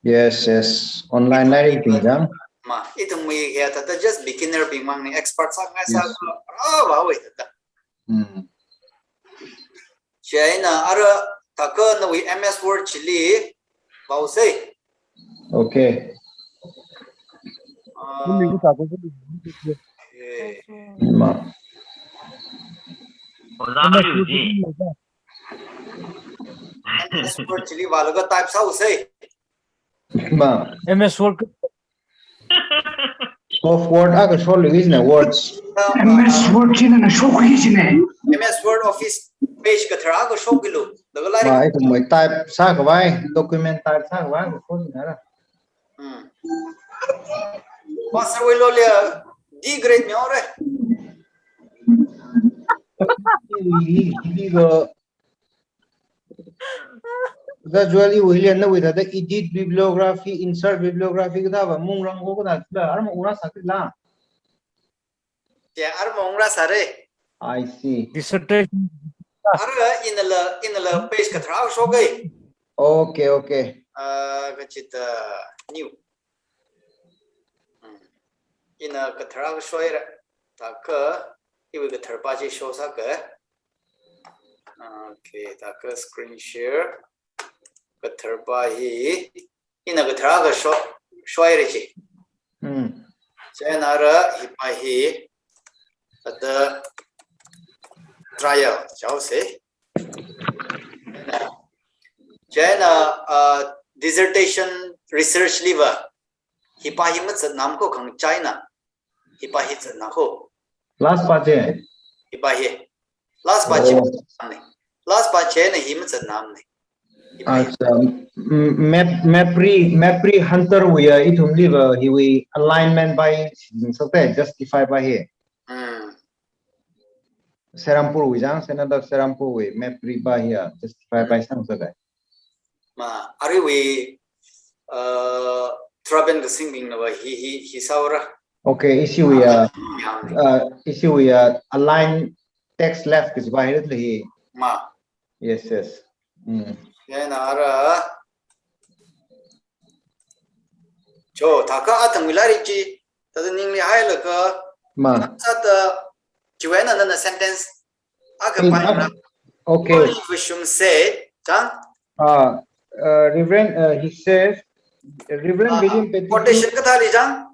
Yes, yes. Online live pinjang. Ma, itu may kaya tata just beginner bimang ni expert sa nga sa Yes. wow tata. China ara taka na we MS Word chili wow say. Okay. Ma. MS Word chili walau ka type sa say. Ma. MS Word Software aga show is na words. MS Word china na show ko hijine. MS Word Office page ka thara ko show kilo. Daga Ma lari. itu mo type sa ka bai document type sa ka bai ko ni na. Pastor we lo le D grade me ore. Gradually we learn with the edit bibliography, insert bibliography ka ba mung rang ko na la ar mo una sakila. Ya ar mongra sare. I see. dissertation Ar in la page ka thara show gai. Okay, okay. Kacita new. Ina ka thara show era. Taka iwi ka tharpa ji show sa ka. Okay, taka screen share. Ka tharpa hi ina ka thara ka show era ji. Chana ra hi pa hi the trial cháu sẽ China dissertation research liver hi pa hi mat nam ko khang China hi pa hi na ko Last part je. hi pa hi last pa che ne last pa che ne hi mat nam ne Mapri hunter we itum liver he we alignment by so justify by here. Serampur we jang senada Serampur we Mapri by here justify by sang so guy. Ma ari we traben the singing no he saura. Okay, issue we align text left is by here. Ma Yes, yes. Then ara jo taka atang milari chi tadu ningli hai la ka Ma. sat Joanna na sentence aga Okay. Vishum said Chang Reverend he says Reverend William Pettigrew quotation ka thali Chang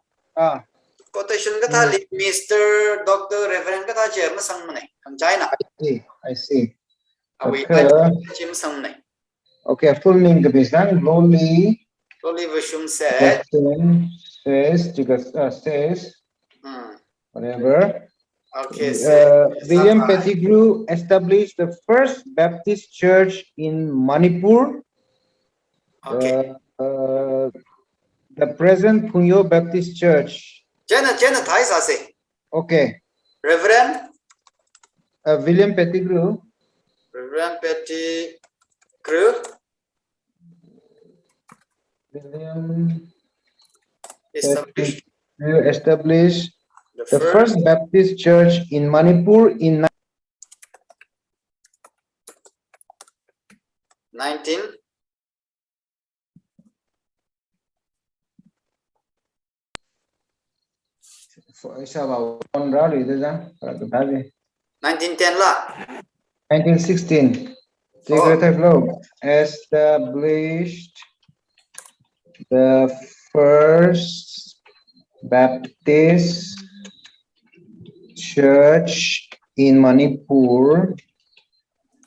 quotation ka Mm. thali Mr. Dr. Reverend ka tha che ma sang mane ang China I see. awi Okay. chim sang mane Okay, full name the Bisang Loli Loli Vishum said says whatever. okay William Pettigrew established the first Baptist church in Manipur. okay The present Punyo Baptist Church. China thai sa se Okay. Reverend William Pettigrew. Reverend Pettigrew William established established the the first Baptist church in Manipur in 19 1910 la 1916. Established the first Baptist church in Manipur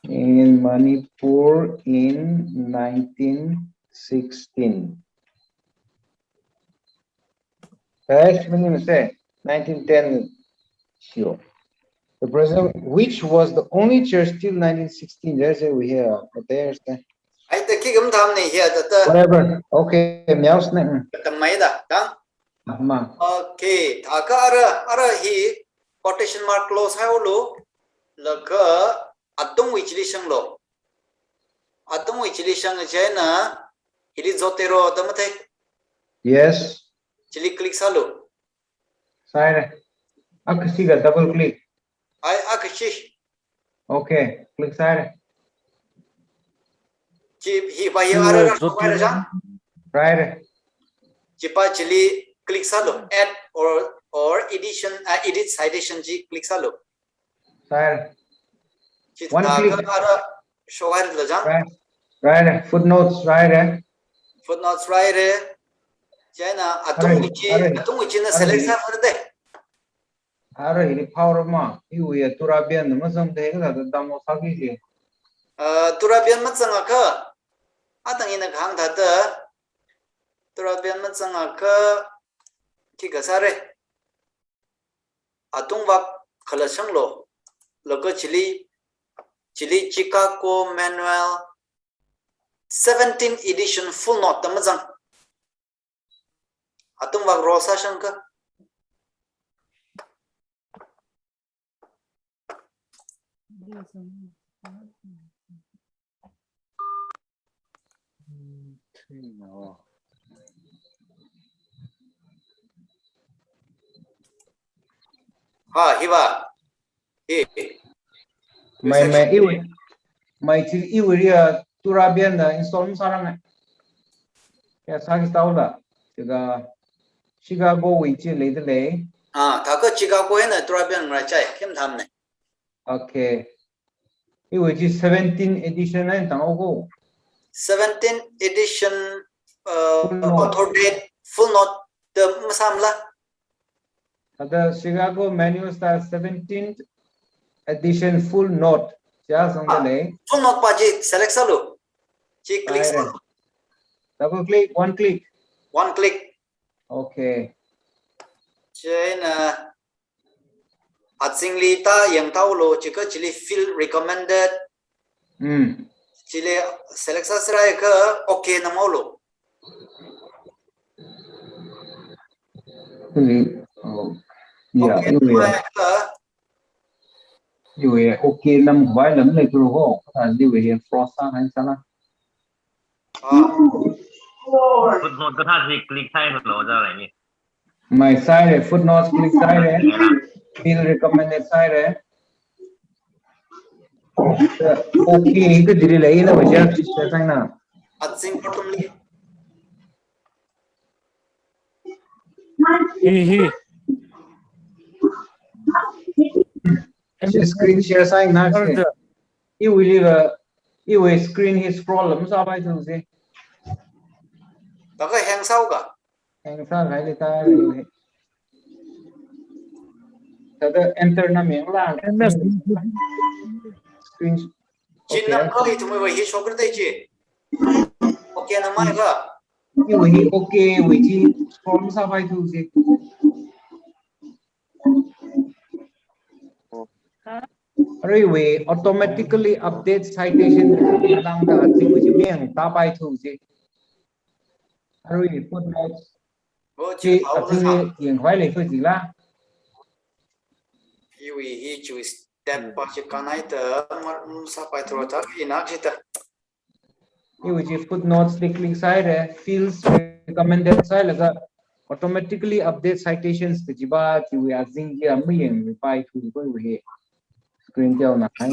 in 1916. Say 1910. Sure. The president, which was the only church till 1916. There's a we here, but there's the ai ta ki gam tham nei here ta whatever. Okay, meows na. ta mai da dang Ma. okay thaka ara hi quotation mark close hai lo laka atung wichli sang lo atung wichli sang je na hili zotero ta mathai Yes. chili click salo Side. Akasiga double click. ai akashi Okay, click side. Chip hi ba hi ara Zote ra right chipa chili click salo add or edition edit citation ji click salo sir chit one ta click ka ara shogar la jang right footnotes right footnotes right re chena atung china select sa de ara ini power ma iu ya turabian ma sam de ga da damo sagi ji turabian ma changa ka atang ina khang tha ta turabian ma changa ka ki ga sare atung ba khala sang lo logo chili Chicago manual 17 edition full note ta ma chang atung ba rosa sang ka ha hiba mai iu mai chi iu ria turabian da install sarang ya sagi taula ga Chicago wi chi le de le ta ka Chicago na turabian ra chai kem tham ne okay iu ji 17 edition na tango 17 edition full note author date full note the masamla the Chicago manual star 17th edition full note ya song de le full note pa ji select salo ji click salo double click one click okay chena atsingli ta yang tau lo chika chili field recommended chili select sasrai ka okay na molo yeah you okay nam vai lam le tu ho li we here frost sa han sana footnote ก็ถ้าสิคลิกใช่หรอจะอะไรนี่ my side footnotes click side field recommended side okay itu diri lagi na wajah saya na atsing patumli He. screen share sign na se you will screen his problem sa bai tu se ta ka hang sau ka hang sa gai le ta ta enter na meng la screen chin nam ka hi thumai wa hi shokar dai chi okay na mai ka you will okay which problem sa bai tu se we automatically update citation along the thing which being ta bai thu ji we footnotes chi athing yang hoi le phu ji la hi chu step pa chi kanai ta sa pai thro ta ina chi ta which footnotes click side fields recommended side laga automatically update citations ji ba ki we are zing ji am yang pai thu ko we screen teo na hai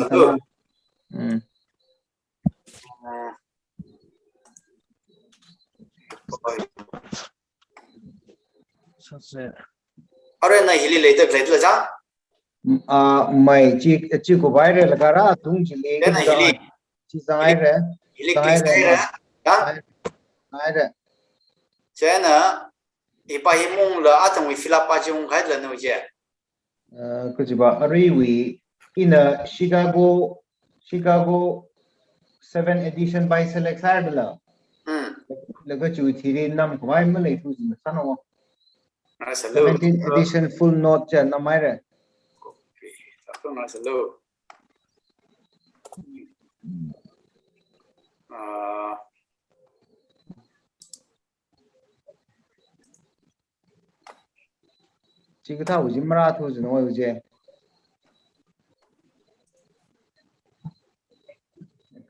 sana are na hili le ta le ja mai chi ko viral laka ra tung chi le na hili chi sai re hili click ra ya ai re chena ipa hi mung la atang wi fill up pa chi ung khai la no je ko ji ba ari we in a Chicago 7 edition by select side la laga chu thiri nam ko mai ma le thu ji na sano 17 edition full note cha na mai re chi ka tha ji mara thu ji no je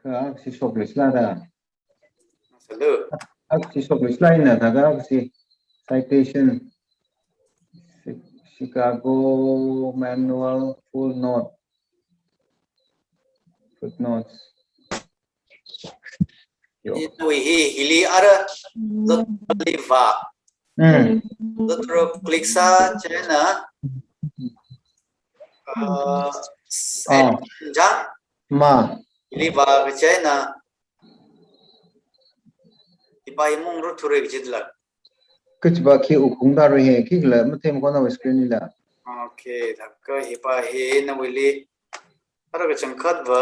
ka si shop le sla da si shop le sla na da ga si citation Chicago manual full note footnotes we hili ara liva dotro kliksa chena ja ma liva chena ipai mong ro thure jidla kuch ba khi u khung da ro he khi la ma them ko na screen ni la okay thakka hipa he na wili ara ga changkhat ba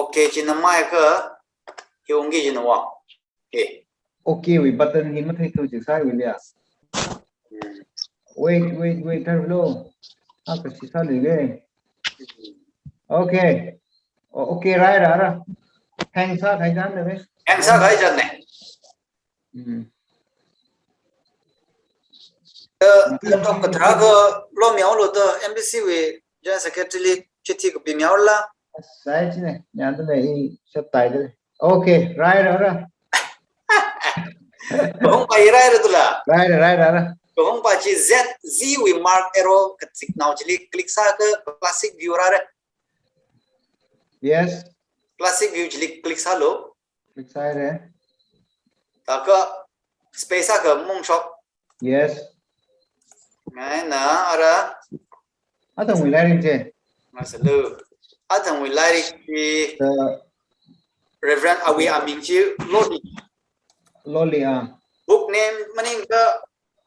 okay china mai ka hyonggi jina wa okay okay we button ni ma thai tu ji sai wi ya wait hello ah ka si sa le ge okay okay right ra hang sa khai jan de em sa gai jan ne laptop ka thra ga lo miao lo to mbc we ja secretary chithi ko bi miao la sai chi ne nya de le sắp tai de okay right ra hong pai rai ra tula right ra hong pa chi z we mark arrow ka signal chili click sa ka classic view ra yes classic view chili click sa lo excited ta ka space ka mong shop yes ngai na ara atong wi lai je masalu atang wi lai ki reverend awi aming chi loli book name maning ka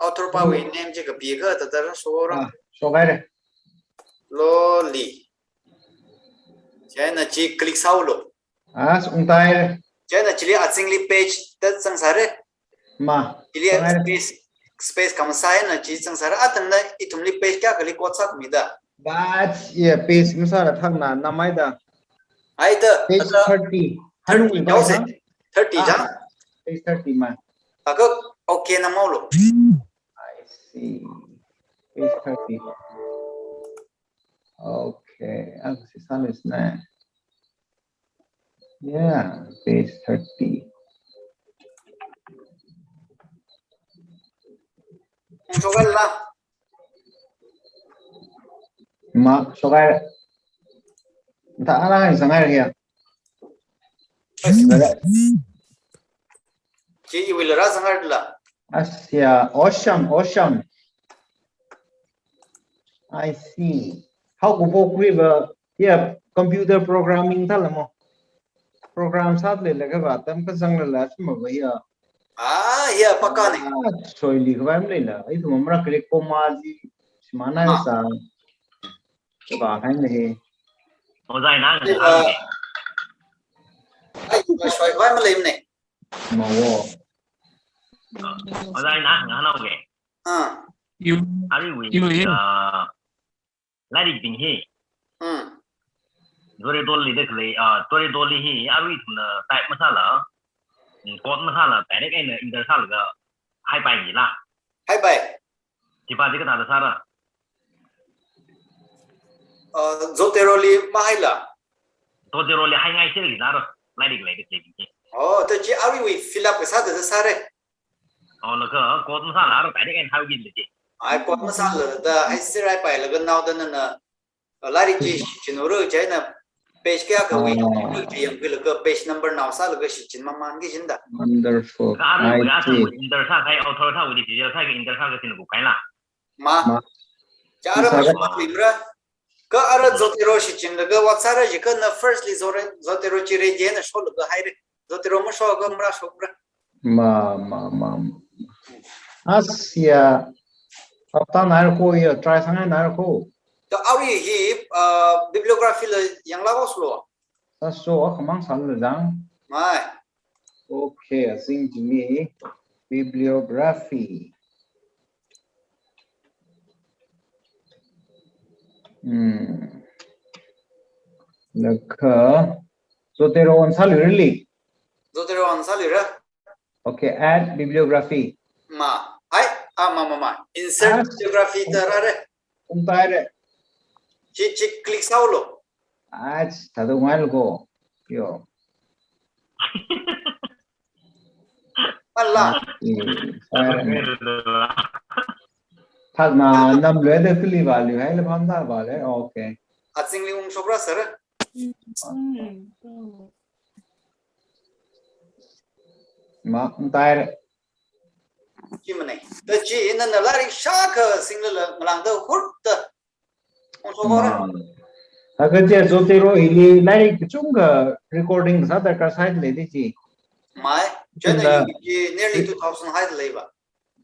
author pa we name je ka bi ka ta ta so ra so gai de loli chana chi click sa lo as ung tai chana chili atsingli page ta sang sare ma chili space kam sai na chi sang sare atang na itumli page ka kali ko sak mi da but yeah page misara thak na namai da ai da page 30 hanu wi ba 30 ja page 30 ma aka okay na maulo I see page 30 okay as si sanis na yeah page 30 chogal la ma so gai ta ala hai sangai ya chi will ra sangar la Asya, awesome. I see. How go for river? Yeah, computer programming thala mo. Program sat le laga ba tam ka sang la sma ba ya. ya paka ne Soy li ba le la. Ai tu mamra kre ko ma ji simana sa. Ba hai ne he. Ở đây nó ai shoi vai ma lem ne Ma wo. ở đây nó ngã nào kì ở đây vì lại đi bình hi rồi đôi đi được lấy rồi đôi đi hi ở đây tại masala cốt masala tại đấy cái này inter sao là hai bài gì là hai bài chỉ ba cái nào là sao đó zoteroli ma hai la rồi hai ngày chứ gì đó lại đi lấy được gì to chi ari we fill up cái sa de sa re là cái cốt masala ở tại đấy cái hai gì gì ai cốt masala da ai sirai pai la gan naw da na lari chi chinoro chai na page kya ka we ti yang cái page number naw sa la ga shi chin man gi jin da Wonderful. cái I see. inter sao cái author sao cái gì sao cái inter sao cái tin của cái là ma chara ma libra ka ara zotero shi chin la ga wat sara ji ka na firstly zotero chi re je na shol ga hai re zotero ma sho ga mra sho bra Ma. Asya. Apta nar ko ya try sangai nar ko. to ari hi bibliography la yang la was lo Sa so khamang sal la jang. mai Okay, I think to me bibliography. Laka. So there on sal really. zotero ansal ra Okay, add bibliography. ma ai ma insert bibliography tarare Umpire. chi click saulo Add tado ngal go. Yo. alla Thak na nam le de pili value hai le bhamda vale. Okay. atsingli shobra sir mà tai chi mà này the chi nên là lại shark sinh là làm đâu hút的 không số có đấy अगर जे जोतेरो हिली लाइक चुंगा recording ज़्यादा का side ले दी mai cho nên nearly 2000 height lấy ba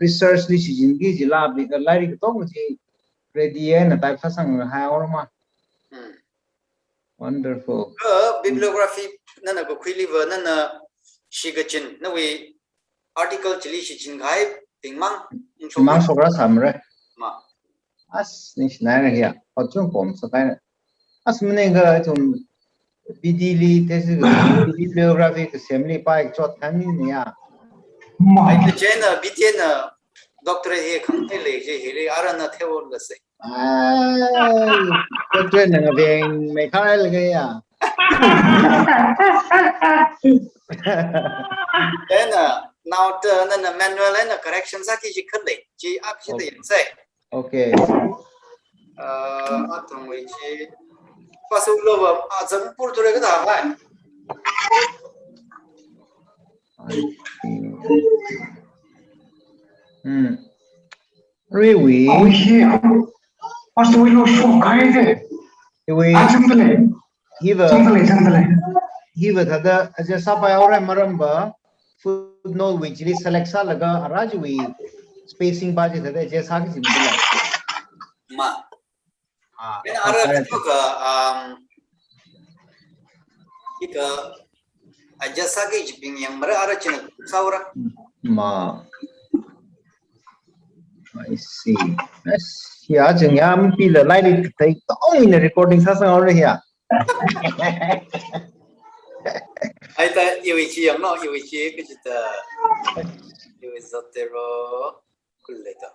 research li si jin gi jila bi ka lairi to mu ji ready na type sa sang ha or ma wonderful bibliography na na ko khili wa na na shigachin na we article chili shi chin gai tingmang mang sogra samre ma as ni snai ya o chung kom sa tai as mne ga chum bidili te si bibliography ke semli pa ek chot khami ni ya ai te chena bitena doctor he khangte le je hele arana thewol la se doctor na veng me khai le ga ya then now the na manual and correction sa ki ji khale ji ap ji de sai okay atong we ji pasu lo ba azam pur tore ga da hai really oh yeah pas we lo show kai de we sample hiva thada aja sapa aura maramba footnote which is select sa laga arajwi spacing ba je thada je sa ki simula ma then ara ka ika aja sa ki jiping yang mara ara china saura ma I see yes ya jeng yam pi la lai li thai to in recording sa sang aura ya ai ta iwi chi yang no iwi chi ke chita iwi zotero kulleta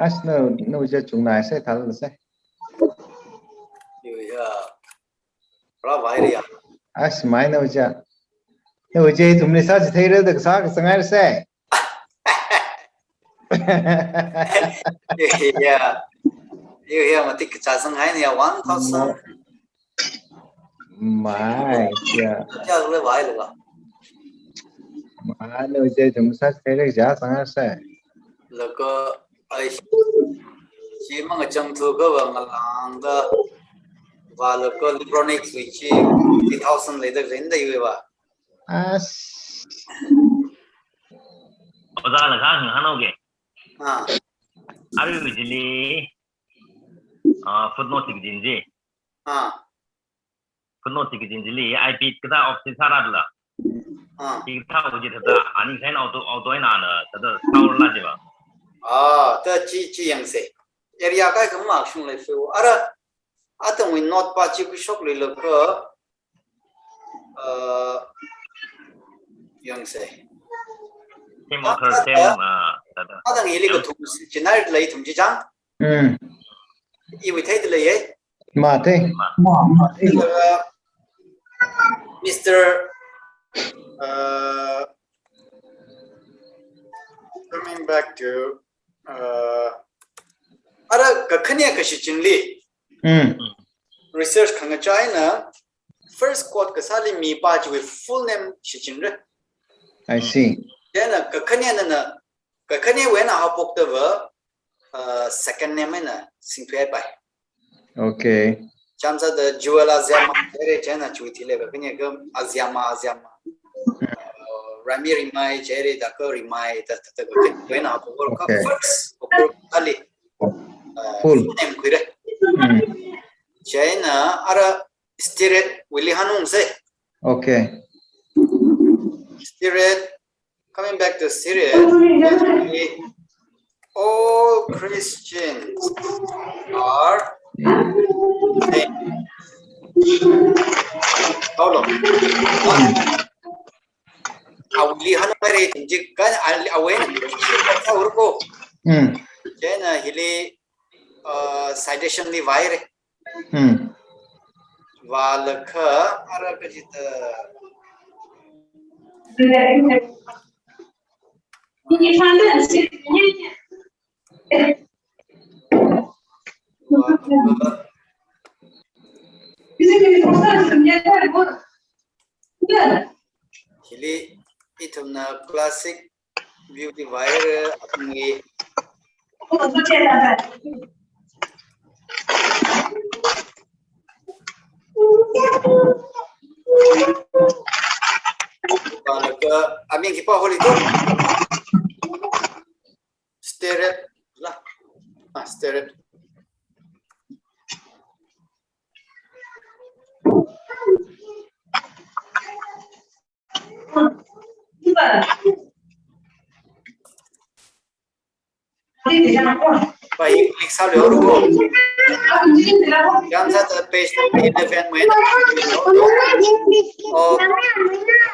as no je chung nai se thal se iwi ya ra vai ri ya as mai no je tumne sa thai re da sa sangai se yeah mà tích trả sang hai này 1000 my yeah chắc là vài rồi mà nếu như chúng ta thấy được giá sang sẽ là có ai chỉ mang cái trong thu cái bằng lang đó và là có electronic switch 1000 lấy được đến đây rồi ba as ở ra là khác hơn hano kì ari bijli footnote ki jinji footnote ki jinji ip kita option saradla kita uji thada ani sign auto ina na tada saur la jiba ta chi yang se area kai kam ma shung le fu ara atong we not pa chi ku shok le lo ko yang se thêm một thời thêm đang nghĩ là cái chuyện này lấy thùng chỉ trắng, yêu thấy được lấy mà thế, Mr. Coming back to ara cái khania cái chuyện li, research khang China first quote cái sao mi ba chỉ full name chuyện rồi, I see. then cái khania when học bốc the second name na sinh thuê bài Okay. chăm sa the Jewel Aziama để cho nên chui thì lấy cái khania cái Aziama Rami Rimai để đã có Rimai ta cái when học bốc cái first bốc ali full name kui đấy China ara Stiret Willie Hanung say okay. Stiret coming back to Syria, all Christians are how long? Awli hanu pare jika awen kita urko. Jadi hili citation di wire. Walakha ara kajita.你穿的是 Kili itu na classic beauty wire apni. Kalau ke amin kita holi tu steret lah, steret. Baik, klik sahaja dulu. Yang satu page event mana? Oh,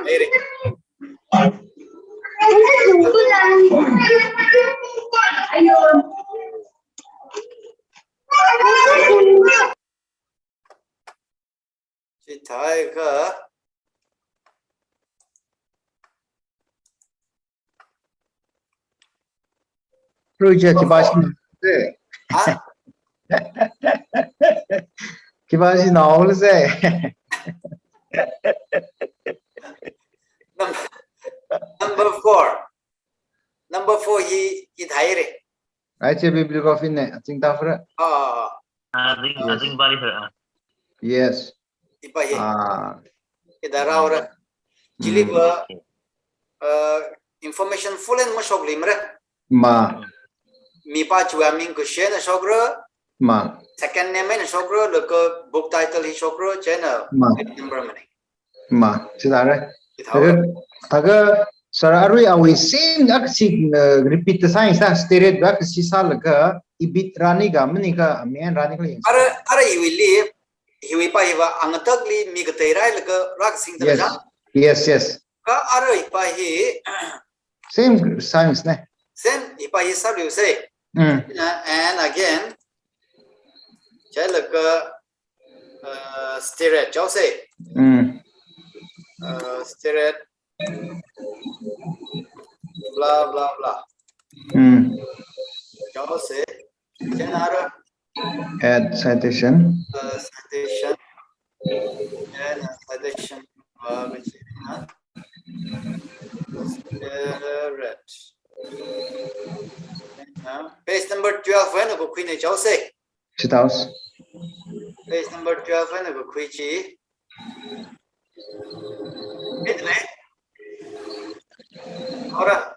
ini. Kita ke Project kibasin. Kibasin naul se. Number 4. Number 4 he thaire. Aiche bibliography ne aching ta fra. Azing bali sir. Yes. Ipa ye. Idara ora. Jili ba information full and mashok limre. Ma. Mi pa chua min ko shena shokro. Ma. Second name na shokro look book title hi shokro chena. Ma. Number mane. Ma. Sidare. Aga sararui awi same aksi repeat the science that stated back si sal ka ibit rani ga mani ka amen rani ka ara iwili hiwi pa hiwa angatagli mi gatairai laka rak sing da. Yes. Ka ara ipa hi same science ne. Same ipa hi salu say. And again chalaka steret chau say. Steret blah blah blah. Chau say janara add citation and citation steret. Page number 12 when go queen chau say. Chitaus. Page number 12 when go queen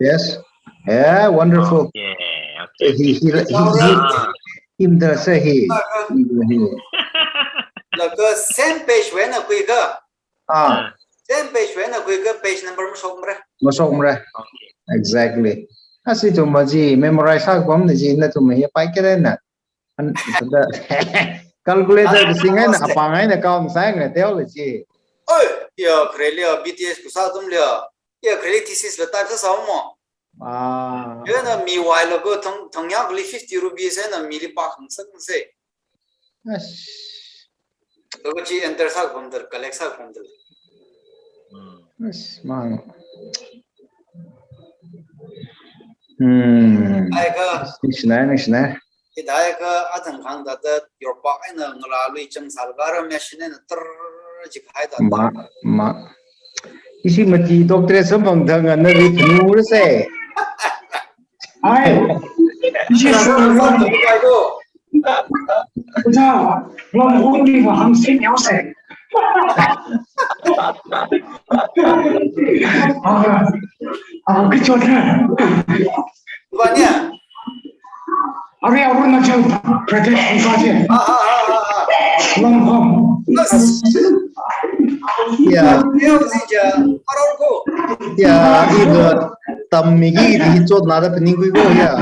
Yes. Yeah, wonderful. Yeah, okay. Him the say he. Like same page when a quicker. Same page when a quicker page number Masomra. Exactly. As it maji memorize how bomb the gina to me a pike and calculator the singer upon an account sang a theology. Oh, yeah, Crelia, BTS Kusatum Lea. Yeah, creditis is the type of Salmo. You know, me while ago, Tongyangly 50 rupees and a millipark and something say. Logachi enters out from the collects out from the. Yes, man. I got Missionary. I got Atan Kang that your park and a Nolali Chang Salvara machine and Ma. Isi mati doctor sabang thang an ri thnu se. Ai. Isi sabang I go. Uja, long only for hang sin yao se. Cái chỗ này. Vanya. Ari Arunachal Pradesh University. Long home. Yeah. Yeah, itu tamigi di chot nada peninggu go ya.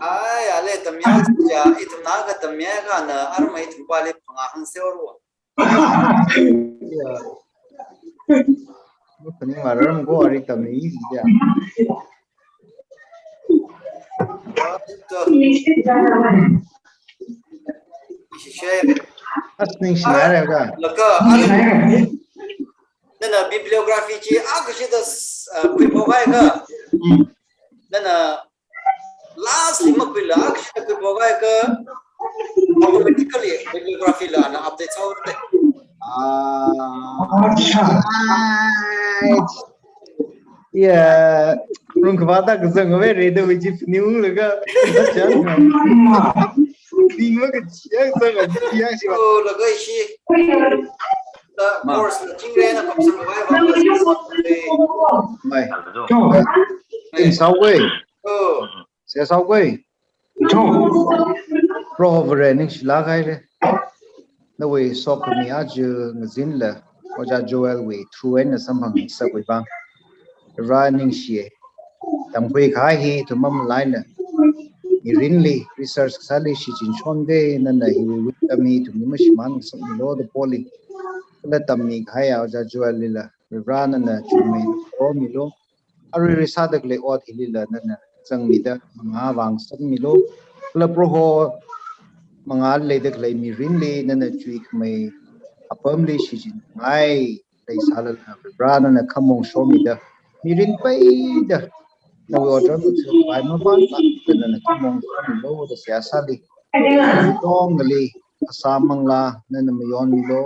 Ai, ale tamya ja itu naga tamya ga na arma itu balik pangahang seoru. Ya. Pening maram go ari tamigi ya. Asning sinara ga. Laka nana bibliografi ci agshi das kuipogai ga. Nana last lima kuila agshi kuipogai ga automatically bibliografi la na update saurte. अच्छा Yeah, rung kvata kusang we redo which if new laga chan di ma ke chiang sang a chiang si ba ô là cái gì là course là chính ra là cộng sinh vai vào mai 알죠? 저 in sao quê ừ sẽ sao quê 저 pro over ning shila gai le na we soccer mi a ju ngzin la ko ja joel we through en sam hang sa we bang running she tam khui khai hi to mam lai la i rinli research sali shi chin chon de na na hi we tami to mi mashman sam lo the poli la tam mi khai a ja joel lila ran na chu me o mi lo ari risa dak le ot hi lila na na chang mi da nga wang sam mi lo la pro ho mangal le dak le mi rinli na na chui mai apam le shi chin ngai dai sala ran na khamong show mi da mi rin pai da na we order to buy ma ban ta na khamong show mi lo da sia sali dong le asamang la na na mi yon mi lo